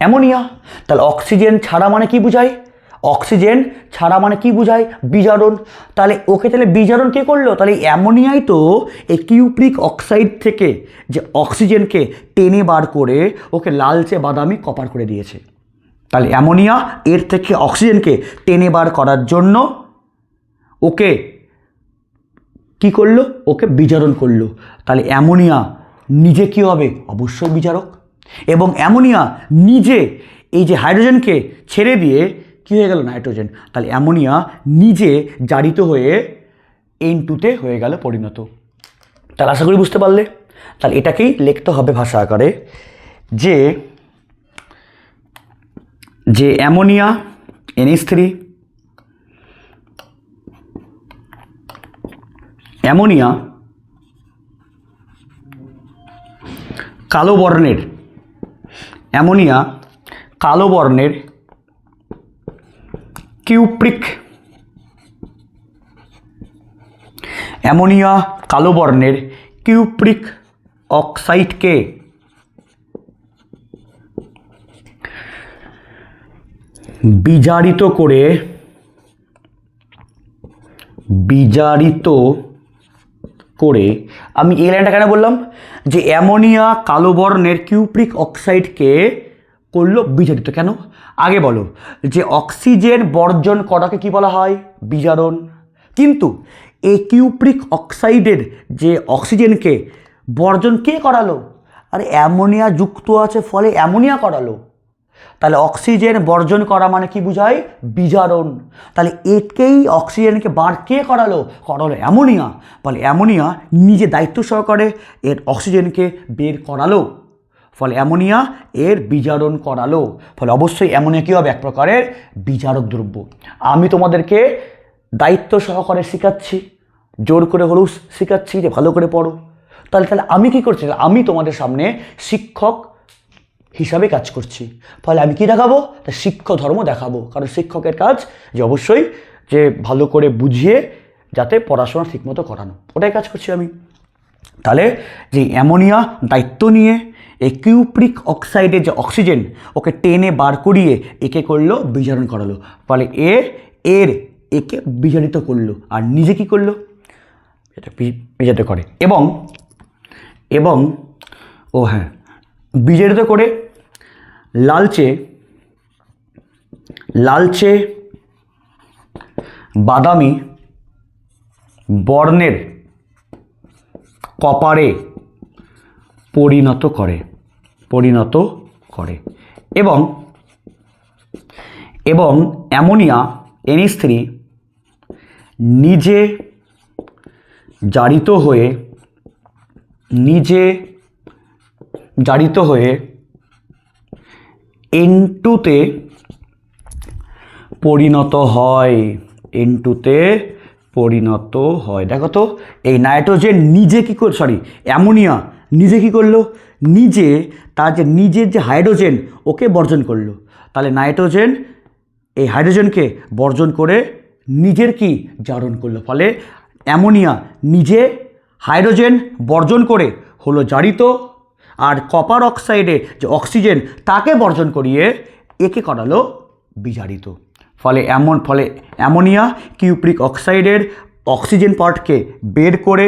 অ্যামোনিয়া। তাহলে অক্সিজেন ছাড়া মানে কি বোঝায়? বিজারণ। তাহলে ওকে তাহলে বিজারণ কে করলো? তাহলে অ্যামোনিয়াই তো এই কিউপ্রিক অক্সাইড থেকে যে অক্সিজেনকে টেনে বার করে ওকে লালচে বাদামি কপার করে দিয়েছে। তাহলে অ্যামোনিয়া এর থেকে অক্সিজেনকে টেনে বার করার জন্য ওকে কি করলো? ওকে বিজারণ করলো। তাহলে অ্যামোনিয়া নিজে কি হবে? অবশ্যই বিজারক। এবং অ্যামোনিয়া নিজে এই যে হাইড্রোজেনকে ছেড়ে দিয়ে কি হয়ে গেল? নাইট্রোজেন। তাহলে অ্যামোনিয়া নিজে জারিত হয়ে N2-তে হয়ে গেল পরিণত। তাহলে আশা করি বুঝতে পারলে। তাহলে এটাকেই লিখতে হবে ভাষা আকারে যে অ্যামোনিয়া NH3, অ্যামোনিয়া কালো বর্ণের কিউপ্রিক অক্সাইডকে বিজারিত করে আমি এই লাইনটা কেন বললাম? যে অ্যামোনিয়া কালো বর্ণের কিউপ্রিক অক্সাইডকে করলো বিজারিত। কেন? আগে বলো, যে অক্সিজেন বর্জন করাকে কি বলা হয়? বিজারণ। কিন্তু এই কিউপ্রিক অক্সাইডের যে অক্সিজেনকে বর্জন কে করালো? আরে অ্যামোনিয়া যুক্ত আছে ফলে অ্যামোনিয়া করালো। তাহলে অক্সিজেন বর্জন করা মানে কি বোঝায়? বিজারণ। তাহলে একেই অক্সিজেনকে বার কে করালো? করালো অ্যামোনিয়া। ফলে অ্যামোনিয়া নিজে দায়িত্ব সহকারে এর অক্সিজেনকে বের করালো, ফলে অ্যামোনিয়া এর বিজারণ করালো। ফলে অবশ্যই অ্যামোনিয়া কী হবে? এক প্রকারের বিজারক দ্রব্য। আমি তোমাদেরকে দায়িত্ব সহকারে শেখাচ্ছি, জোর করে হলেও শেখাচ্ছি যে ভালো করে পড়ো। তাহলে আমি কি করছি? আমি তোমাদের সামনে শিক্ষক হিসাবে কাজ করছি। ফলে আমি কি দেখাবো? শিক্ষক ধর্ম দেখাবো। কারণ শিক্ষকের কাজ যে অবশ্যই যে ভালো করে বুঝিয়ে যাতে পড়াশোনা ঠিকমতো করানো, ওটাই কাজ করছি আমি। তাহলে যে অ্যামোনিয়া দায়িত্ব নিয়ে এই কিউপ্রিক অক্সাইডের যে অক্সিজেন ওকে টেনে বার করিয়ে একে করলো বিজারণ করালো। ফলে একে বিজারিত করলো আর নিজে কি করলো? এটা বিজারিত করে এবং ও হ্যাঁ, বিজারিত করে লালচে বাদামি বর্ণের কপারে পরিণত করে এবং অ্যামোনিয়া NH3 নিজে জারিত হয়ে N2-তে পরিণত হয়। দেখো তো, এই নাইট্রোজেন নিজে কি অ্যামোনিয়া নিজে কি করলো? তার নিজের যে হাইড্রোজেন ওকে বর্জন করলো। তাহলে নাইট্রোজেন এই হাইড্রোজেনকে বর্জন করে নিজের কি জারণ করলো। ফলে অ্যামোনিয়া নিজে হাইড্রোজেন বর্জন করে হলো জারিত, আর কপার অক্সাইডে যে অক্সিজেন তাকে বর্জন করিয়ে একে করালো বিজারিত। ফলে অ্যামোনিয়া কিউপ্রিক অক্সাইডের অক্সিজেন পার্টকে বের করে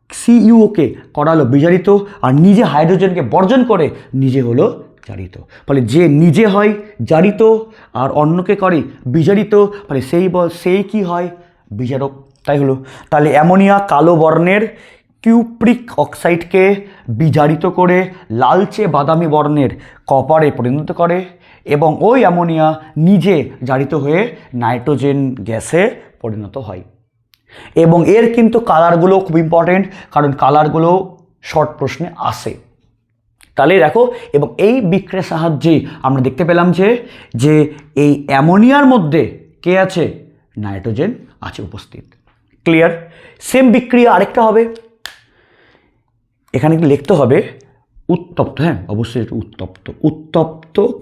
CuO-কে করালো বিজারিত, আর নিজে হাইড্রোজেনকে বর্জন করে নিজে হলো জারিত। ফলে যে নিজে হয় জারিত আর অন্যকে করে বিজারিত, ফলে সেই কি হয়? বিজারক। তাই হলো। তাহলে অ্যামোনিয়া কালো বর্ণের কিউপ্রিক অক্সাইডকে বিজারিত করে লালচে বাদামি বর্ণের কপারে পরিণত করে, এবং ওই অ্যামোনিয়া নিজে জারিত হয়ে নাইট্রোজেন গ্যাসে পরিণত হয়। এবং এর কিন্তু কালারগুলো খুব ইম্পর্টেন্ট, কারণ কালারগুলো শর্ট প্রশ্নে আসে। তাহলে দেখো, এবং এই বিক্রিয়ার সাহায্যে আমরা দেখতে পেলাম যে এই অ্যামোনিয়ার মধ্যে কে আছে? নাইট্রোজেন আছে উপস্থিত। ক্লিয়ার? সেম বিক্রিয়া আরেকটা হবে, এখানে কি লিখতে হবে? উত্তপ্ত। হ্যাঁ, অবশ্যই উত্তপ্ত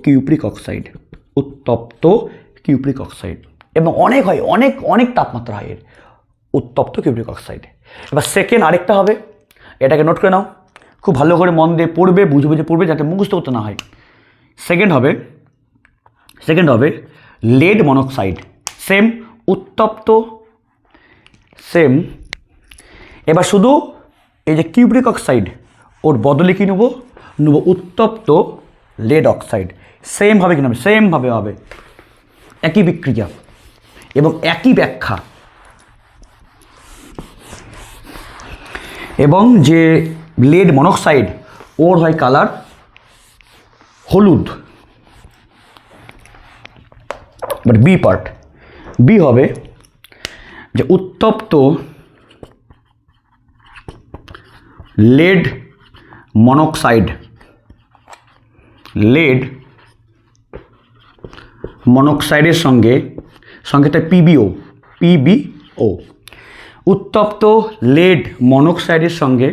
কিউপ্রিক অক্সাইড। এবং অনেক হয়, অনেক তাপমাত্রা হয় এর উত্তপ্ত কিউপ্রিক অক্সাইড। এবার সেকেন্ড আরেকটা হবে, এটাকে নোট করে নাও, খুব ভালো করে মন দিয়ে পড়বে, বুঝে পড়বে, যাতে মুখস্থ করতে না হয়। সেকেন্ড হবে লেড মনোক্সাইড। সেম উত্তপ্ত, সেম। এবার শুধু এই যে কিউপ্রিক অক্সাইড ওর বদলে কি নেব উত্তপ্ত লেড অক্সাইড। সেমভাবে কিনা সেমভাবে হবে, একই বিক্রিয়া এবং একই ব্যাখ্যা। এবং যে লেড মনোক্সাইড ওর হয় কালার হলুদ। বাট বি হবে যে উত্তপ্ত লেড মনোক্সাইডের সঙ্গে পিবিও উত্তপ্ত লেড মনোক্সাইডের সঙ্গে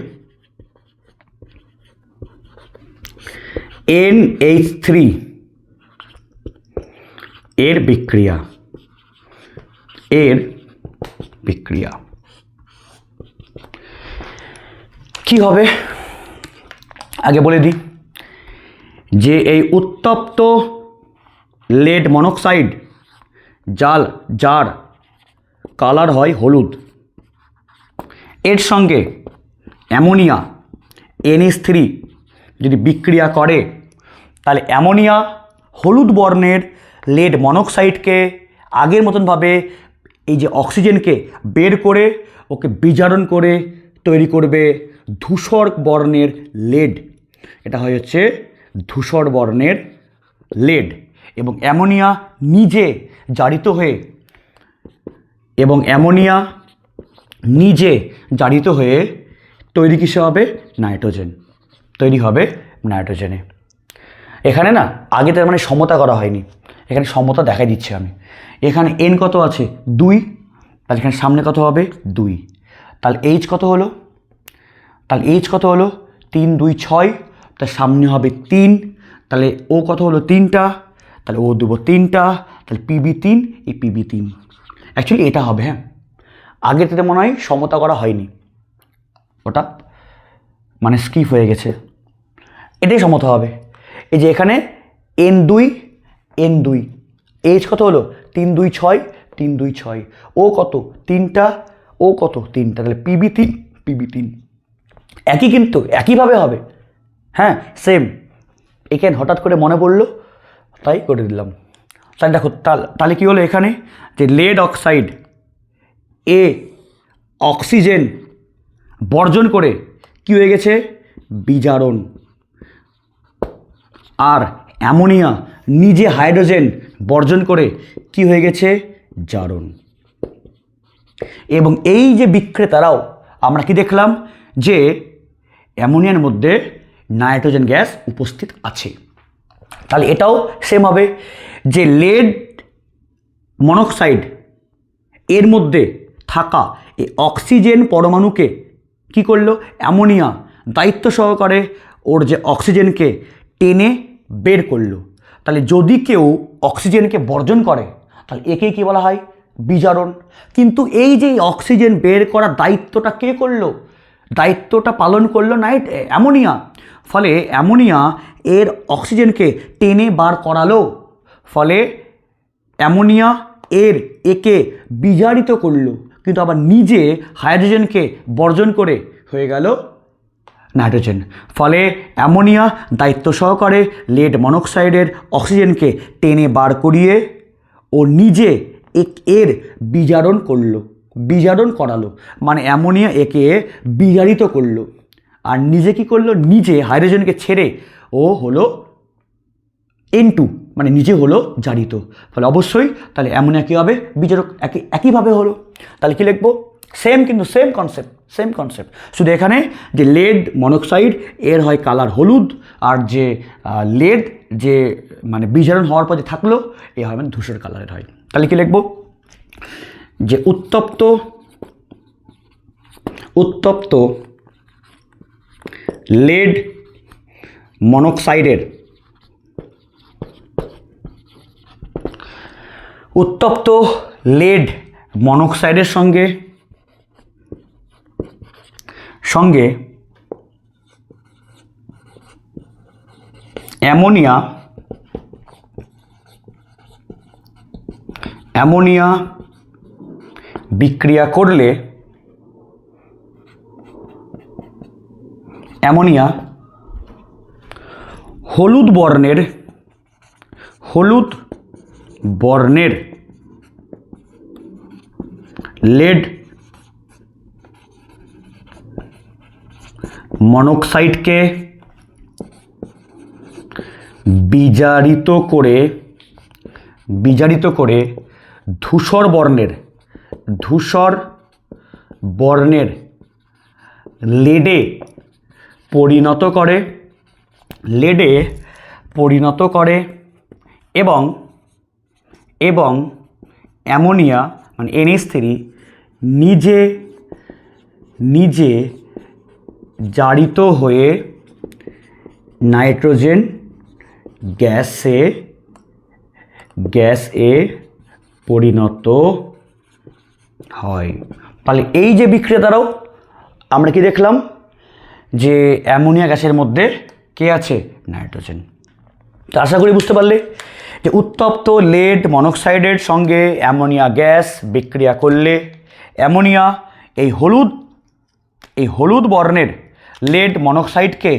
NH3 এর বিক্রিয়া কি হবে আগে বলে দিই, যে এই উত্তপ্ত লেড মনোক্সাইড যার কালার হয় হলুদ, এর সঙ্গে অ্যামোনিয়া NH3 যদি বিক্রিয়া করে, তাহলে অ্যামোনিয়া হলুদ বর্ণের লেড মনোক্সাইডকে আগের মতনভাবে এই যে অক্সিজেনকে বের করে ওকে বিজারণ করে তৈরি করবে ধূসর বর্ণের লেড। এটা হচ্ছে ধূসর বর্ণের লেড। এবং অ্যামোনিয়া নিজে জারিত হয়ে তৈরি কিসে হবে? নাইট্রোজেন। তৈরি হবে নাইট্রোজেনে। এখানে না আগে তার মানে সমতা করা হয়নি, এখানে সমতা দেখাই দিচ্ছি আমি। এখানে এন কত আছে? 2, তাহলে এখানে সামনে কত হবে? 2। তাহলে এইচ কত হলো? 3 2 6, তার সামনে হবে 3। তাহলে ও কত হলো? 3টা। তাহলে ও দেবো 3টা, তাহলে PB3, এই PB3 অ্যাকচুয়ালি এটা হবে। হ্যাঁ, আগের থেকে মনে হয় সমতা করা হয়নি, ওটা মানে স্কিপ হয়ে গেছে, এটাই সমতা হবে। এই যে এখানে N2 এইচ কত হলো? 3 2 6, 3 2 6, ও কত? 3টা, ও কত? 3টা, তাহলে PB3 একই, কিন্তু একইভাবে হবে। হ্যাঁ, সেম। এখানে হঠাৎ করে মনে পড়লো তাই করে দিলাম। তাহলে দেখো, তাহলে কী হলো এখানে? যে লেড অক্সাইড এ অক্সিজেন বর্জন করে কি হয়ে গেছে? বিজারণ। আর অ্যামোনিয়া নিজে হাইড্রোজেন বর্জন করে কি হয়ে গেছে? জারণ। এবং এই যে বিক্রেতারাও আমরা কি দেখলাম? যে অ্যামোনিয়ার মধ্যে নাইট্রোজেন গ্যাস উপস্থিত আছে। তাহলে এটাও সেম হবে যে লেড মনোক্সাইড এর মধ্যে থাকা এই অক্সিজেন পরমাণুকে কি করলো? অ্যামোনিয়া দায়িত্ব সহকারে ওর যে অক্সিজেনকে টেনে বের করলো। তাহলে যদি কেউ অক্সিজেনকে বর্জন করে তাহলে একেই কী বলা হয়? বিজারণ। কিন্তু এই যে অক্সিজেন বের করার দায়িত্বটা কে করলো? দায়িত্বটা পালন করলো অ্যামোনিয়া। ফলে অ্যামোনিয়া এর অক্সিজেনকে টেনে বার করালো, ফলে অ্যামোনিয়া একে বিজারিত করলো, কিন্তু আবার নিজে হাইড্রোজেনকে বর্জন করে হয়ে গেল নাইট্রোজেন। ফলে অ্যামোনিয়া দায়িত্ব সহকারে লেড মনোক্সাইডের অক্সিজেনকে টেনে বার করিয়ে ও নিজে এর বিজারণ করালো, মানে অ্যামোনিয়া একে বিজারিত করলো, আর নিজে কি করলো? নিজে হাইড্রোজেনকে ছেড়ে ও হলো N2, মানে নিজে হলো জারিত। ফলে অবশ্যই তাহলে অ্যামোনিয়া কী হবে? বিজারক। একইভাবে হলো। তাহলে কি লিখবো? সেম, কিন্তু সেম কনসেপ্ট। শুধু এখানে যে লেড মনোক্সাইড এর হয় কালার হলুদ, আর যে লেড যে মানে বিজারণ হওয়ার পর যে থাকলো এ হয় মানে ধূসর কালারের হয়। তাহলে কি লিখবো? যে উত্তপ্ত লেড মনোক্সাইডের সঙ্গে অ্যামোনিয়া বিক্রিয়া করলে অ্যামোনিয়া হলুদ বর্ণের লেড মনোক্সাইডকে বিজারিত করে ধূসর বর্ণের লেডে পরিণত করে এবং অ্যামোনিয়া মানে NH3 নিজে জারিত হয়ে নাইট্রোজেন গ্যাসে পরিণত হয়। তাহলে এই যে বিক্রিয়াটাও আমরা কি দেখলাম? যে অ্যামোনিয়া গ্যাসের মধ্যে কে আছে? নাইট্রোজেন। তো আশা করি বুঝতে পারলে যে উত্তপ্ত লেড মনোক্সাইডের সঙ্গে অ্যামোনিয়া গ্যাস বিক্রিয়া করলে অ্যামোনিয়া এই হলুদ বর্ণের লেড মনোক্সাইডকে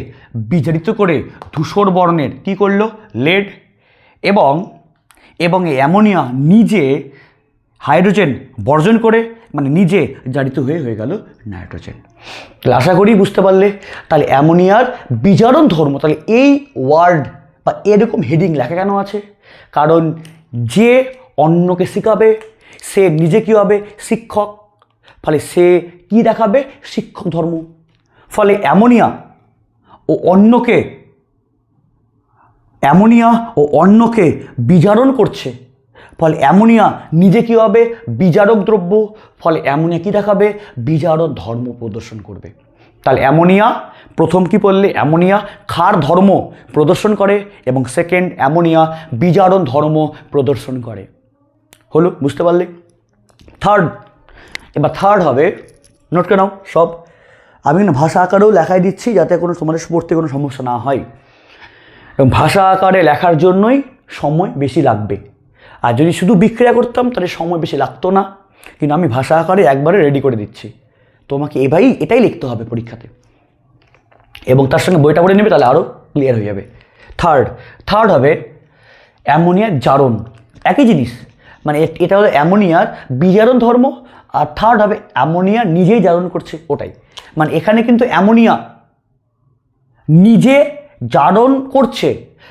বিজারিত করে ধূসর বর্ণের কি করলো? লেড। এবং এই অ্যামোনিয়া নিজে হাইড্রোজেন বর্জন করে মানে নিজে জারিত হয়ে গেল নাইট্রোজেন। তাহলে আশা করি বুঝতে পারলে। তাহলে অ্যামোনিয়ার বিজারণ ধর্ম, তাহলে এই ওয়ার্ড বা এরকম হেডিং লেখা কেন আছে? কারণ যে অন্যকে শেখাবে সে নিজে কী হবে? শিক্ষক। ফলে সে কি দেখাবে? শিক্ষক ধর্ম। ফলে অ্যামোনিয়া ও অন্যকে বিজারণ করছে। ফলে অ্যামোনিয়া নিজে কী হবে? বিজারক দ্রব্য। ফলে অ্যামোনিয়া কী দেখাবে? বিজারক ধর্ম প্রদর্শন করবে। তাহলে অ্যামোনিয়া প্রথম কি বললে? অ্যামোনিয়া ক্ষার ধর্ম প্রদর্শন করে এবং সেকেন্ড অ্যামোনিয়া বিজারণ ধর্ম প্রদর্শন করে। হলো, বুঝতে পারলে? থার্ড হবে, নোট করে নাও সব। আমি না ভাষা আকারেও লেখাই দিচ্ছি যাতে কোনো তোমাদের পড়তে কোনো সমস্যা না হয়, এবং ভাষা আকারে লেখার জন্যই সময় বেশি লাগবে। আর যদি শুধু বিক্রিয়া করতাম তাহলে সময় বেশি লাগতো না, কিন্তু আমি ভাষা আকারে একবারে রেডি করে দিচ্ছি। তোমাকে এটাই লিখতে হবে পরীক্ষাতে, এবং তার সঙ্গে বইটা পড়ে নেবে, তাহলে আরও ক্লিয়ার হয়ে যাবে। থার্ড হবে অ্যামোনিয়ার জারণ। একই জিনিস, মানে এটা হলো অ্যামোনিয়ার বিজারণ ধর্ম, আর থার্ড হবে অ্যামোনিয়া নিজেই জারণ করছে, ওটাই। মানে এখানে কিন্তু অ্যামোনিয়া নিজে জারণ করছে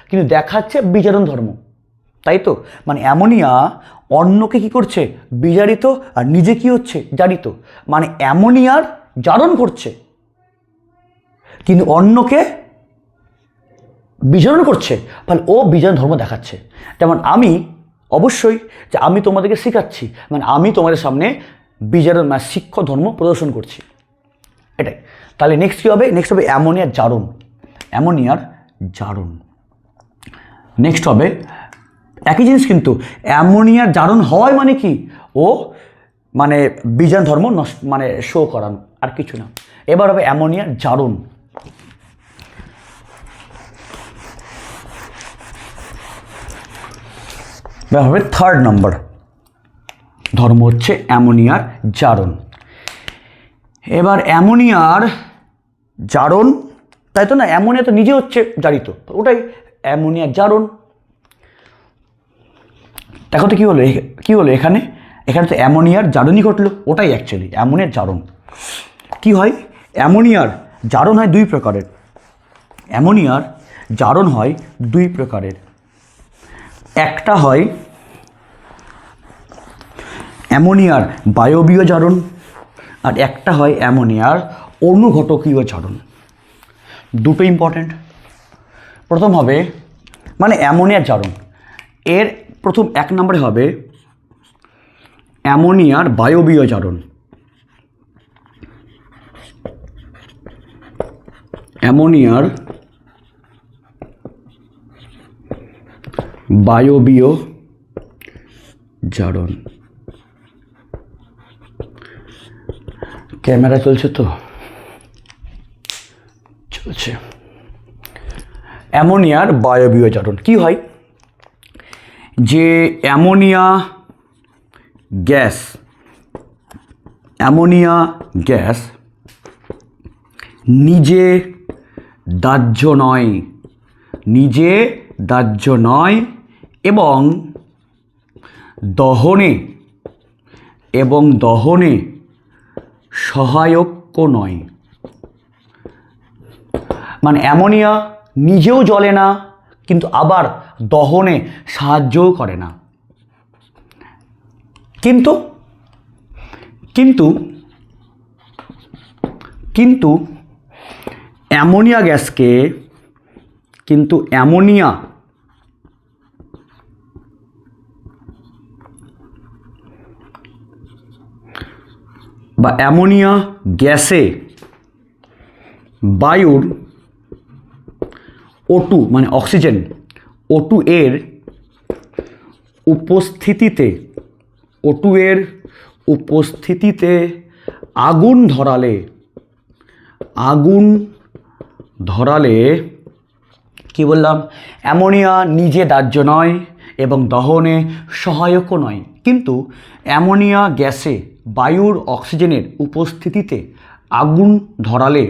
কিন্তু দেখাচ্ছে বিজারণ ধর্ম, তাই তো? মানে অ্যামোনিয়া অন্যকে কি করছে? বিজারিত, আর নিজে কি হচ্ছে? জারিত। মানে অ্যামোনিয়ার জারণ করছে কিন্তু অন্যকে বিজারণ করছে, ফলে ও বিজারণ ধর্ম দেখাচ্ছে। যেমন আমি অবশ্যই যে আমি তোমাদেরকে শেখাচ্ছি, মানে আমি তোমাদের সামনে বিজারণ শিক্ষক ধর্ম প্রদর্শন করছি, এটাই। তাহলে নেক্সট কী হবে? নেক্সট হবে অ্যামোনিয়ার জারণ। নেক্সট হবে একই জিনিস, কিন্তু অ্যামোনিয়ার জারণ হওয়ায় মানে কি? ও মানে বিজারণ ধর্ম মানে শো করানো, আর কিছু না। এবার হবে অ্যামোনিয়ার জারণ। হবে থার্ড নম্বর ধর্ম হচ্ছে অ্যামোনিয়ার জারণ। এবার অ্যামোনিয়ার জারণ, তাই তো না? অ্যামোনিয়া তো নিজে হচ্ছে জারিত, ওটাই অ্যামোনিয়ার জারণ। দেখো তো কী হলো এখানে তো অ্যামোনিয়ার জারণই ঘটলো, ওটাই অ্যাকচুয়ালি অ্যামোনিয়ার জারণ। কি হয়? অ্যামোনিয়ার জারণ হয় দুই প্রকারের। একটা হয় অ্যামোনিয়ার বায়বীয় জারণ, আর একটা হয় অ্যামোনিয়ার অনুঘটকীয় জারণ। দুটো ইম্পর্ট্যান্ট। প্রথম হবে মানে অ্যামোনিয়ার জারণ, এর প্রথম এক নম্বরে হবে অ্যামোনিয়ার বায়বীয় জারণ। অ্যামোনিয়ার বায়বীয় জারণ। ক্যামেরা চলছে তো? চলছে। অ্যামোনিয়ার বায়বীয় জারণ কি হয়? যে অ্যামোনিয়া গ্যাস নিজে দাহ্য নয় এবং দহনে সহায়ক নয়। মানে অ্যামোনিয়া নিজেও জ্বলে না, কিন্তু আবার দহনে সাহায্যও করে না। কিন্তু অ্যামোনিয়া গ্যাসকে অ্যামোনিয়া গ্যাসে বায়ুর O2 মানে অক্সিজেন O2 এর উপস্থিতিতে আগুন ধরালে কি বললাম? অ্যামোনিয়া নিজে দাহ্য নয় এবং দহনে সহায়কও নয়, কিন্তু অ্যামোনিয়া গ্যাসে বায়ুর অক্সিজেনের উপস্থিতিতে আগুন ধরালে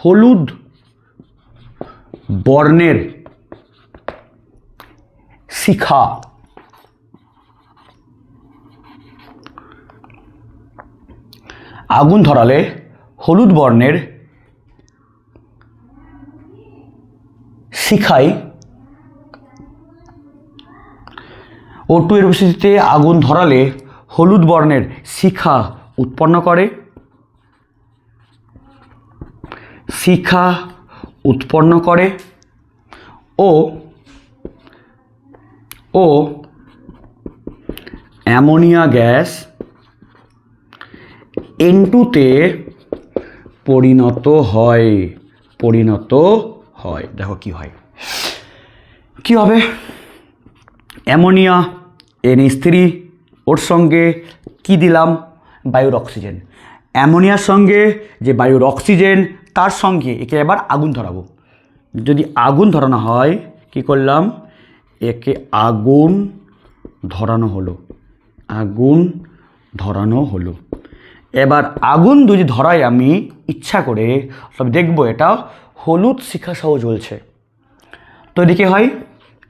হলুদ বর্ণের শিখা আগুন ধরালে হলুদ বর্ণের শিখায় O2 এর উপস্থিতিতে আগুন ধরালে হলুদ বর্ণের শিখা উৎপন্ন করে, শিখা উৎপন্ন করে ও অ্যামোনিয়া গ্যাস N2-তে পরিণত হয়। দেখো কি হয়, কি হবে? অ্যামোনিয়া NH3, ওর সঙ্গে কি দিলাম? বায়ুর অক্সিজেন। অ্যামোনিয়ার সঙ্গে যে বায়ুর অক্সিজেন, তার সঙ্গে একে এবার আগুন ধরাবো। যদি আগুন ধরানো হয়, কি করলাম? একে আগুন ধরানো হলো। এবার আগুন যদি ধরাই আমি ইচ্ছা করে, তবে দেখবো এটা হলুদ শিখা সহ জ্বলছে।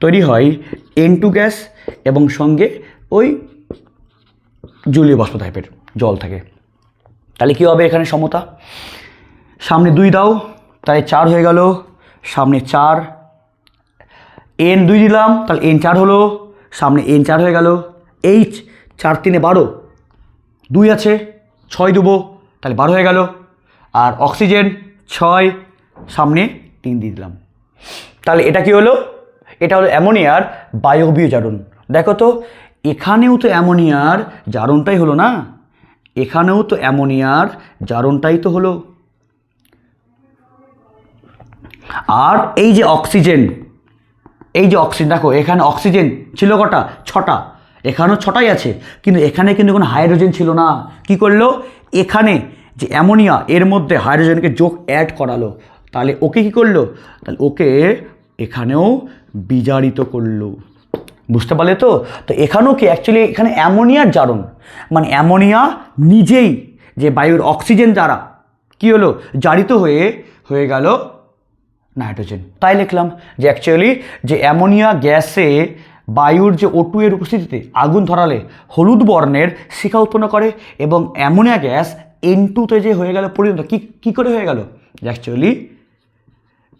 তৈরি হয় N2 গ্যাস এবং সঙ্গে ওই জলীয় বাষ্প টাইপের জল থাকে। তাহলে কি হবে? এখানে সমতা, সামনে 2 দাও, তাই 4 হয়ে গেল, সামনে 4, N2 দিলাম, তাহলে N4 হলো, সামনে N4 হয়ে গেল, H 4 3 12, 2 আছে, 6 দেবো, তাহলে 12 হয়ে গেল, আর অক্সিজেন 6, সামনে 3 দিয়ে দিলাম। তাহলে এটা কি হলো? এটা হলো অ্যামোনিয়ার বায়বীয় জারণ। দেখো তো, এখানেও তো অ্যামোনিয়ার জারণটাই হলো না, এখানেও তো অ্যামোনিয়ার জারণটাই তো হলো। আর এই যে অক্সিজেন, দেখো এখানে অক্সিজেন ছিল কটা? 6টা, এখানেও 6টাই আছে, কিন্তু এখানে কিন্তু কোনো হাইড্রোজেন ছিল না। কি করলো? এখানে যে অ্যামোনিয়া, এর মধ্যে হাইড্রোজেনকে যোগ অ্যাড করালো, তাহলে ওকে কি করলো? তাহলে ওকে এখানেও বিজারিত করলো। বুঝতে পারলে তো? তো এখানেও কি অ্যাকচুয়ালি এখানে অ্যামোনিয়ার জারণ, মানে অ্যামোনিয়া নিজেই যে বায়ুর অক্সিজেন দ্বারা কি হলো? জারিত হয়ে গেল নাইট্রোজেন। তাই লিখলাম যে অ্যাকচুয়ালি যে অ্যামোনিয়া গ্যাসে বায়ুর যে O2 এর উপস্থিতিতে আগুন ধরালে হলুদ বর্ণের শিখা উৎপন্ন করে, এবং অ্যামোনিয়া গ্যাস N2-তে যে হয়ে গেল পরিণত, কি করে হয়ে গেল? অ্যাকচুয়ালি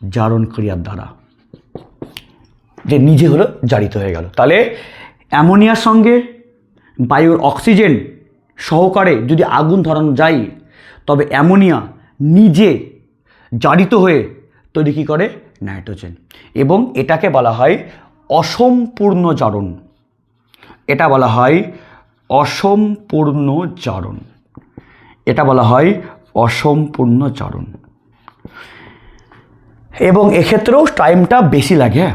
জারণ ক্রিয়ার দ্বারা, যে নিজে হলো জারিত হয়ে গেল। তাহলে অ্যামোনিয়ার সঙ্গে বায়ুর অক্সিজেন সহকারে যদি আগুন ধরানো যায়, তবে অ্যামোনিয়া নিজে জারিত হয়ে তৈরি কী করে? নাইট্রোজেন। এবং এটাকে বলা হয় অসম্পূর্ণ জারণ। এটা বলা হয় অসম্পূর্ণ জারণ। এবং এক্ষেত্রেও টাইমটা বেশি লাগে।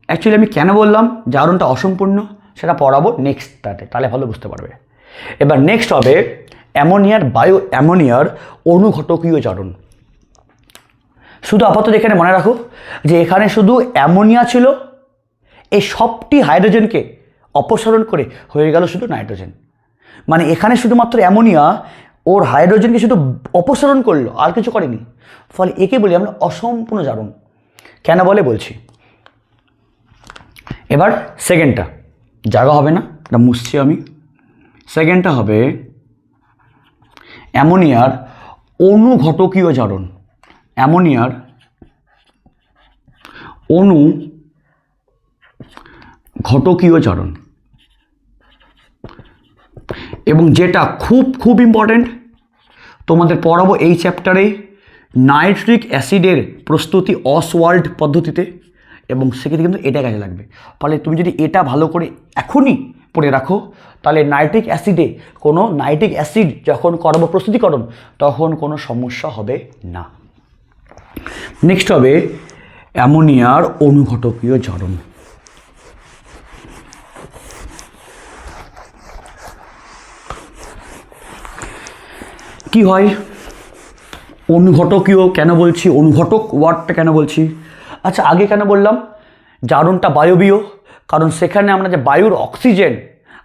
অ্যাকচুয়ালি আমি কেন বললাম জারণটা অসম্পূর্ণ সেটা পড়াবো নেক্সটটাতে, তাহলে ভালো বুঝতে পারবে। এবার নেক্সট হবে অ্যামোনিয়ার অনুঘটকীয় জারণ। শুধু আপাতত এখানে মনে রাখো যে এখানে শুধু অ্যামোনিয়া ছিল, এই সবটি হাইড্রোজেনকে অপসারণ করে হয়ে গেল শুধু নাইট্রোজেন। মানে এখানে শুধুমাত্র অ্যামোনিয়া ওর হাইড্রোজেনকে শুধু অপসারণ করলো, আর কিছু করেনি। ফলে একে বলি আমরা অসম্পূর্ণ জারণ। কেন বলে বলছি। এবার সেকেন্ডটা জায়গা হবে না, এটা মুছছি আমি। সেকেন্ডটা হবে অ্যামোনিয়ার অনুঘটকীয় জারণ। অ্যামোনিয়ার অনুঘটকীয় জারণ, এবং যেটা খুব ইম্পর্টেন্ট তোমাদের পড়াবো এই চ্যাপ্টারে, নাইট্রিক অ্যাসিডের প্রস্তুতি অসওয়াল্ড পদ্ধতিতে, এবং সেক্ষেত্রে কিন্তু এটা কাজে লাগবে। ফলে তুমি যদি এটা ভালো করে এখনই পড়ে রাখো, তাহলে নাইট্রিক অ্যাসিড যখন করবো প্রস্তুতিকরণ, তখন কোনো সমস্যা হবে না। নেক্সট হবে অ্যামোনিয়ার অনুঘটকীয় জারণ। কি হয়? অনুঘটকীয় কেন বলছি, অনুঘটক ওয়ার্ডটা কেন বলছি? আচ্ছা, আগে কেন বললাম জারণটা বায়বীয়? কারণ সেখানে আমরা যে বায়ুর অক্সিজেন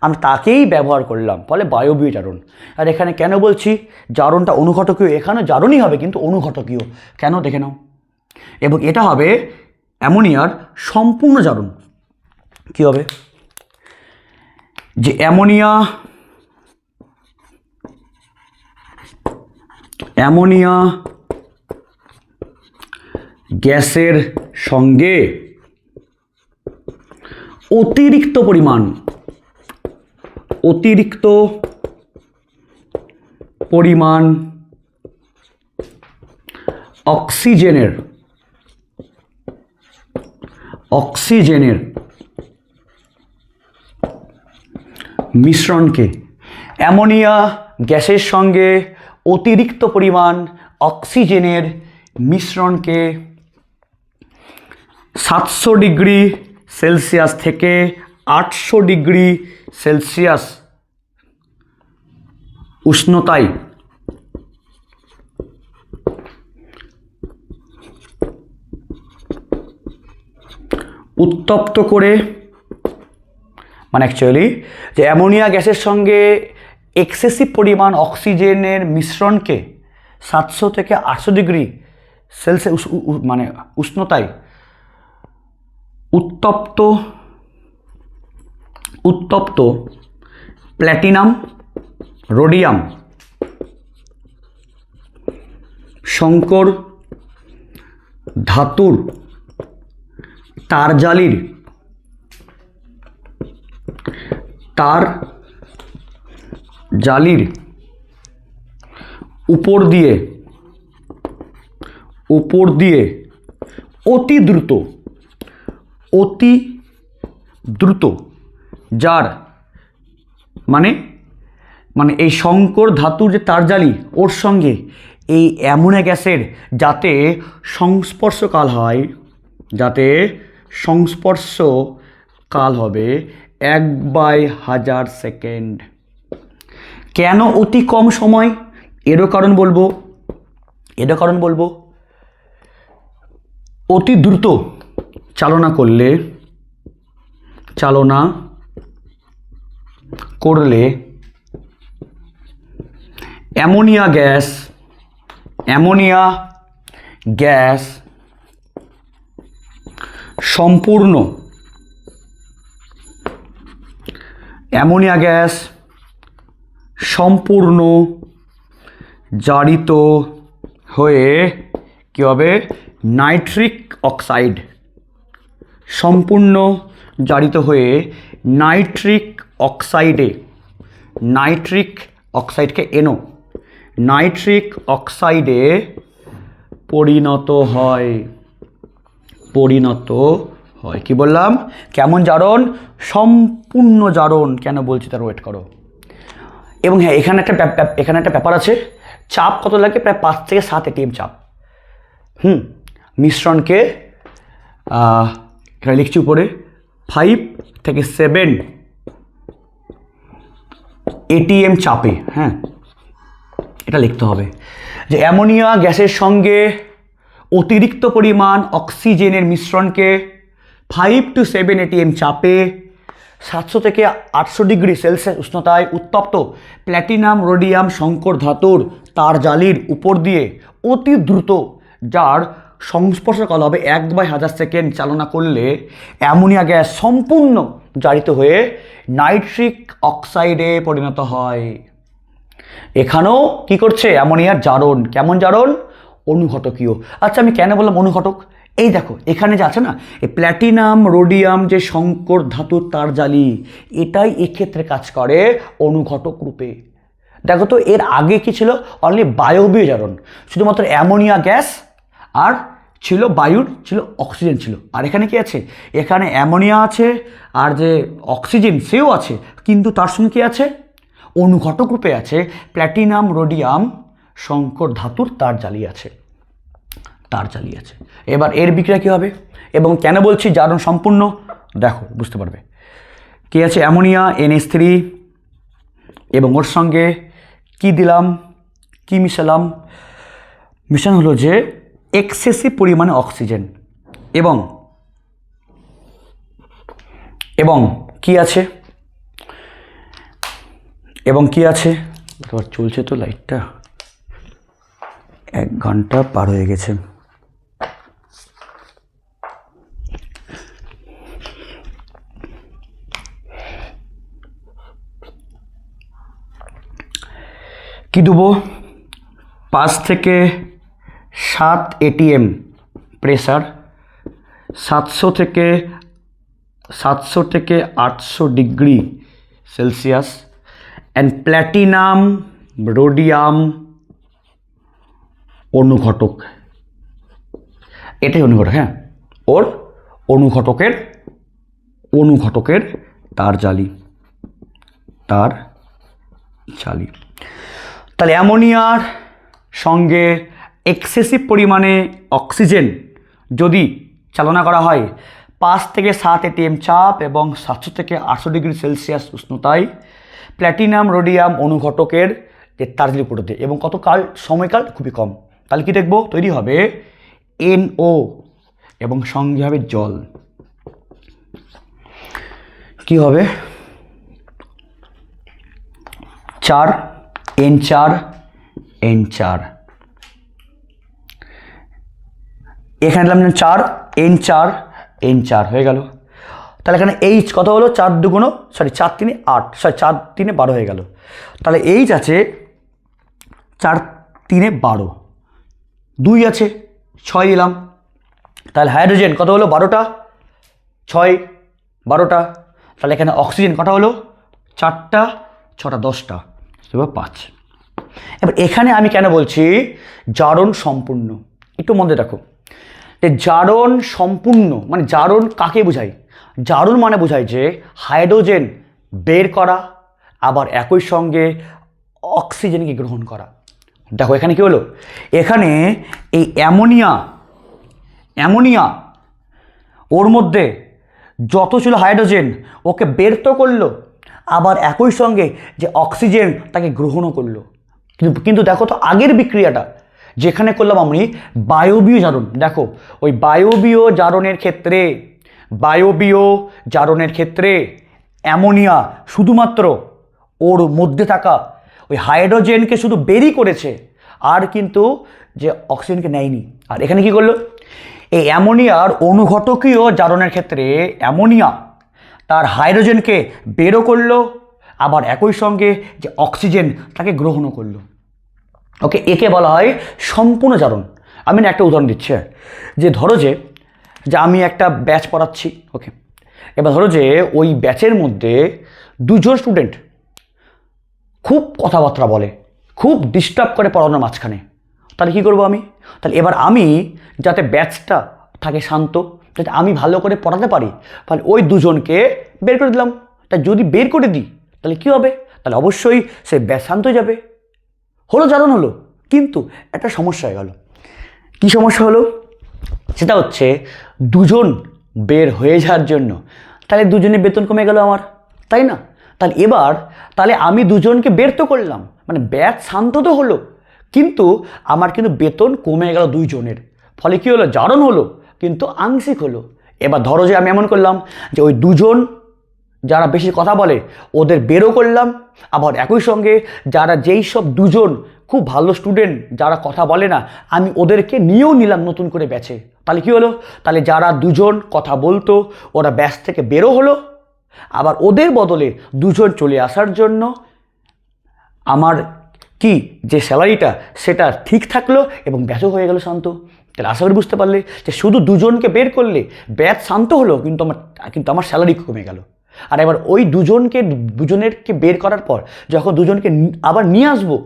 আমরা তাকেই ব্যবহার করলাম, ফলে বায়বীয় জারণ। আর এখানে কেন বলছি জারণটা অনুঘটকীয়? এখানে জারণই হবে কিন্তু অনুঘটকীয়। কেন দেখে নাও। এবং এটা হবে অ্যামোনিয়ার সম্পূর্ণ জারণ। কি হবে? যে অ্যামোনিয়া অ্যামোনিয়া গ্যাসের সঙ্গে অতিরিক্ত পরিমাণ অক্সিজেনের মিশ্রণকে, অ্যামোনিয়া গ্যাসের সঙ্গে অতিরিক্ত পরিমাণ অক্সিজেনের মিশ্রণকে 700 ডিগ্রি সেলসিয়াস থেকে 800 ডিগ্রি সেলসিয়াস উষ্ণতায় উত্তপ্ত করে, মানে অ্যাকচুয়ালি যে অ্যামোনিয়া গ্যাসের সঙ্গে এক্সেসিভ পরিমাণ অক্সিজেনের মিশ্রণকে 700 থেকে 800 ডিগ্রি সেলসিয়াস মানে উষ্ণতায় উত্তপ্ত প্ল্যাটিনাম, রোডিয়াম, সংকর ধাতুর তারজালির উপর দিয়ে অতি দ্রুত যার মানে এই সংকর ধাতুর যে তারজালি ওর সঙ্গে এই অ্যামোনিয়া গ্যাসের যাতে সংস্পর্শকাল হবে 1/1000 সেকেন্ড। কেন অতি কম সময়? এরও কারণ বলবো অতি দ্রুত চালনা করলে অ্যামোনিয়া গ্যাস সম্পূর্ণ জারিত হয়ে কি হবে? নাইট্রিক অক্সাইডকে নাইট্রিক অক্সাইডে পরিণত হয়। কি বললাম? কেমন জারণ? সম্পূর্ণ জারণ। কেন বলছি তার ওয়েট করো। এবং হ্যাঁ, এখানে একটা ব্যাপার আছে। চাপ কত লাগে? প্রায় 5 থেকে 7 ATM চাপ। মিশ্রণকে এখানে লিখছি উপরে 5 থেকে 7 ATM চাপে। হ্যাঁ, এটা লিখতে হবে যে অ্যামোনিয়া গ্যাসের সঙ্গে অতিরিক্ত পরিমাণ অক্সিজেনের মিশ্রণকে 5 to 7 ATM চাপে 700 থেকে 800 ডিগ্রি সেলসিয়াস উষ্ণতায় উত্তপ্ত প্ল্যাটিনাম, রোডিয়াম, সংকর ধাতুর তারজালির উপর দিয়ে অতি দ্রুত যার সংস্পর্শকাল হবে 1/1000 সেকেন্ড চালনা করলে অ্যামোনিয়া গ্যাস সম্পূর্ণ জারিত হয়ে নাইট্রিক অক্সাইডে পরিণত হয়। এখানেও কি করছে? অ্যামোনিয়ার জারণ। কেমন জারণ? অনুঘটকীয়। আচ্ছা, আমি কেন বললাম অনুঘটক? এই দেখো, এখানে যে আছে না, এই প্ল্যাটিনাম, রোডিয়াম যে সংকর ধাতুর তারজালি, এটাই এক্ষেত্রে কাজ করে অনুঘটক রূপে। দেখো তো, এর আগে কি ছিল? অনলি বায়বীয় জারণ, শুধুমাত্র অ্যামোনিয়া গ্যাস আর ছিল অক্সিজেন ছিল। আর এখানে কি আছে? এখানে অ্যামোনিয়া আছে আর যে অক্সিজেন সেও আছে, কিন্তু তার সঙ্গে কি আছে? অনুঘটক রূপে আছে প্ল্যাটিনাম, রোডিয়াম, সংকর ধাতুর তারজালি আছে। এবার এর বিক্রিয়া কী হবে এবং কেন বলছি জারণ সম্পূর্ণ? দেখো, বুঝতে পারবে। কি আছে? অ্যামোনিয়া NH3 এবং ওর সঙ্গে কি দিলাম, কি মিশালাম? মিশানো হলো যে এক্সেসিভ পরিমাণে অক্সিজেন এবং কি আছে? চলছে তো লাইটটা, 1 ঘন্টা পার হয়ে গেছে। কি দেবো? 5 থেকে 7 ATM প্রেসার, 700 থেকে 800 degree Celsius, and platinum rhodium অনুঘটক। এটাই অনুঘটক, হ্যাঁ, ওর অনুঘটকের তার জালি। তাহলে অ্যামোনিয়ার সঙ্গে এক্সেসিভ পরিমাণে অক্সিজেন যদি চালনা করা হয় 5 থেকে 7 ATM চাপ এবং 700 থেকে 800 ডিগ্রি সেলসিয়াস উষ্ণতায় প্ল্যাটিনাম রোডিয়াম অনুঘটকের যে তার জালি পড়তে, এবং সময়কাল খুবই কম। তাহলে কি দেখব? তৈরি হবে NO এবং সঙ্গে হবে জল। কি হবে? 4 N4 N4, এখানে দিলাম 4 N4 N4 হয়ে গেল। তাহলে এখানে H কত হলো? 4 3 8, 4 3 12 হয়ে গেল। তাহলে H আছে 4 3 12, 2 আছে 6 দিলাম। তাহলে হাইড্রোজেন কত হলো? 12টা, 6 12টা। তাহলে এখানে অক্সিজেন কটা হলো? 4টা, 6টা 10টা, এবার 5। এবার এখানে আমি কেন বলছি জারণ সম্পূর্ণ, একটু মনে রাখো যে জারণ সম্পূর্ণ মানে জারণ কাকে বোঝায়? জারণ মানে বোঝায় যে হাইড্রোজেন বের করা আবার একই সঙ্গে অক্সিজেনকে গ্রহণ করা। দেখো এখানে কি হলো? এখানে এই অ্যামোনিয়া ওর মধ্যে যত ছিল হাইড্রোজেন ওকে বের তো করলো, আবার একই সঙ্গে যে অক্সিজেন তাকে গ্রহণও করলো। কিন্তু দেখো তো আগের বিক্রিয়াটা যেখানে করলাম আমি বায়বীয় জারণ, দেখো ওই বায়বীয় জারণের ক্ষেত্রে অ্যামোনিয়া শুধুমাত্র ওর মধ্যে থাকা ওই হাইড্রোজেনকে শুধু বেরই করেছে, আর কিন্তু যে অক্সিজেনকে নেয়নি। আর এখানে কি করলো? এই অ্যামোনিয়ার অনুঘটকীয় জারণের ক্ষেত্রে অ্যামোনিয়া তার হাইড্রোজেনকে বেরও করলো, আবার একই সঙ্গে যে অক্সিজেন তাকে গ্রহণও করলো। ওকে, একে বলা হয় সম্পূর্ণ জারণ। আমি না একটা উদাহরণ দিচ্ছি, যে ধরো যে আমি একটা ব্যাচ পড়াচ্ছি, ওকে, এবার ধরো যে ওই ব্যাচের মধ্যে 2 জন স্টুডেন্ট খুব কথাবার্তা বলে, খুব ডিস্টার্ব করে পড়ানোর মাঝখানে। তাহলে কী করবো আমি? তাহলে এবার আমি যাতে ব্যাচটা থাকে শান্ত, যাতে আমি ভালো করে পড়াতে পারি, তাহলে ওই 2 জনকে বের করে দিলাম। তাই যদি বের করে দিই তাহলে কী হবে? তাহলে অবশ্যই সে ব্যাচ শান্ত হয়ে যাবে। হলো জারণ হলো, কিন্তু একটা সমস্যা হয়ে গেল। কি সমস্যা হলো? সেটা হচ্ছে 2 জন বের হয়ে যাওয়ার জন্য তাহলে 2 জনের বেতন কমে গেল আমার, তাই না? তাহলে আমি 2 জনকে বের তো করলাম, মানে ব্যাচ শান্ত তো হলো, কিন্তু আমার কিন্তু বেতন কমে গেল 2 জনের। ফলে কি হলো? জারণ হলো কিন্তু আংশিক হলো। এবার ধরো যে আমি এমন করলাম যে ওই 2 জন যারা বেশি কথা বলে ওদের বেরও করলাম, আবার একই সঙ্গে যেই সব 2 জন খুব ভালো স্টুডেন্ট যারা কথা বলে না আমি ওদেরকে নিয়েও নিলাম নতুন করে ব্যাচে। তাহলে কি হলো? তাহলে যারা 2 জন কথা বলতো ওরা ব্যাচ থেকে বেরও হলো, আবার ওদের বদলে 2 জন চলে আসার জন্য আমার কি যে স্যালারিটা সেটা ঠিক থাকলো এবং ব্যাচও হয়ে গেল শান্ত। তাহলে আশা করি বুঝতে পারলে যে শুধু 2 জনকে বের করলে ব্যাচ শান্ত হলো, কিন্তু আমার স্যালারি কমে গেল। আর এবার ওই 2 জনেরকে বের করার পর যখন 2 জনকে আবার নিয়ে আসবো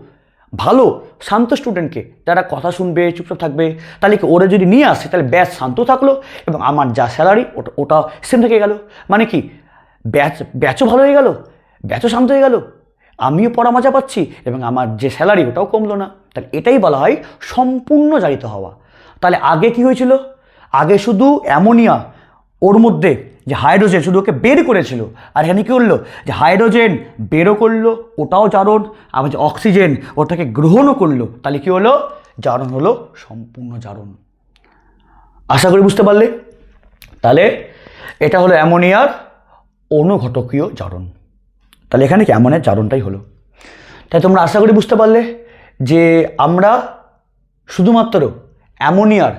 ভালো শান্ত স্টুডেন্টকে যারা কথা শুনবে, চুপচাপ থাকবে, তাহলে কি ওরা যদি নিয়ে আসে তাহলে ব্যাচ শান্ত থাকলো এবং আমার যা স্যালারি ওটা সেম থেকে গেল। মানে কি ব্যাচও ভালো হয়ে গেল, ব্যাচও শান্ত হয়ে গেল, আমিও পড়া মজা পাচ্ছি এবং আমার যে স্যালারি ওটাও কমলো না। তাহলে এটাই বলা হয় সম্পূর্ণ জারিত হওয়া। তাহলে আগে কি হয়েছিল? আগে শুধু অ্যামোনিয়া ওর মধ্যে যে হাইড্রোজেন শুধু ওকে বের করেছিল, আর এখানে কী করলো? যে হাইড্রোজেন বেরও করলো, ওটাও জারণ, আবার যে অক্সিজেন ওটাকে গ্রহণও করলো। তাহলে কী হলো? জারণ হলো সম্পূর্ণ জারণ। আশা করি বুঝতে পারলে। তাহলে এটা হলো অ্যামোনিয়ার অনুঘটকীয় জারণ। তাহলে এখানে কি অ্যামোনিয়ার জারণটাই হলো। তাই তোমরা আশা করি বুঝতে পারলে যে আমরা শুধুমাত্র অ্যামোনিয়ার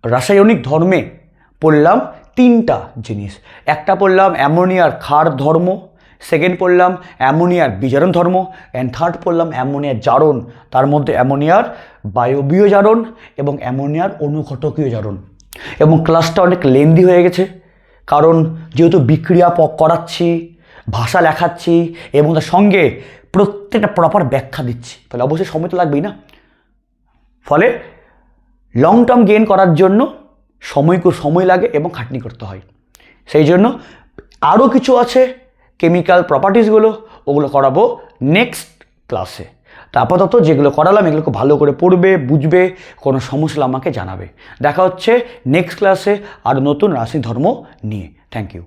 রাসায়নিক ধর্মে পড়লাম 3টা জিনিস। একটা পড়লাম অ্যামোনিয়ার ক্ষার ধর্ম, সেকেন্ড পড়লাম অ্যামোনিয়ার বিজারণ ধর্ম, অ্যান্ড থার্ড পড়লাম অ্যামোনিয়ার জারণ, তার মধ্যে অ্যামোনিয়ার বায়বীয় জারণ এবং অ্যামোনিয়ার অনুঘটকীয় জারণ। এবং ক্লাসটা অনেক লেন্দি হয়ে গেছে, কারণ যেহেতু বিক্রিয়া করাচ্ছি, ভাষা লেখাচ্ছি এবং তার সঙ্গে প্রত্যেকটা প্রপার ব্যাখ্যা দিচ্ছি, তাহলে অবশ্যই সময় তো লাগবেই না। ফলে লং টার্ম গেইন করার জন্য সময় লাগে এবং খাটনি করতে হয়। সেই জন্য আরও কিছু আছে কেমিক্যাল প্রপার্টিসগুলো, ওগুলো করাবো নেক্সট ক্লাসে। তা আপাতত যেগুলো করালাম এগুলো খুব ভালো করে পড়বে, বুঝবে, কোনো সমস্যা আমাকে জানাবে। দেখা হচ্ছে নেক্সট ক্লাসে আর নতুন রাসায়নিক ধর্ম নিয়ে। Thank you.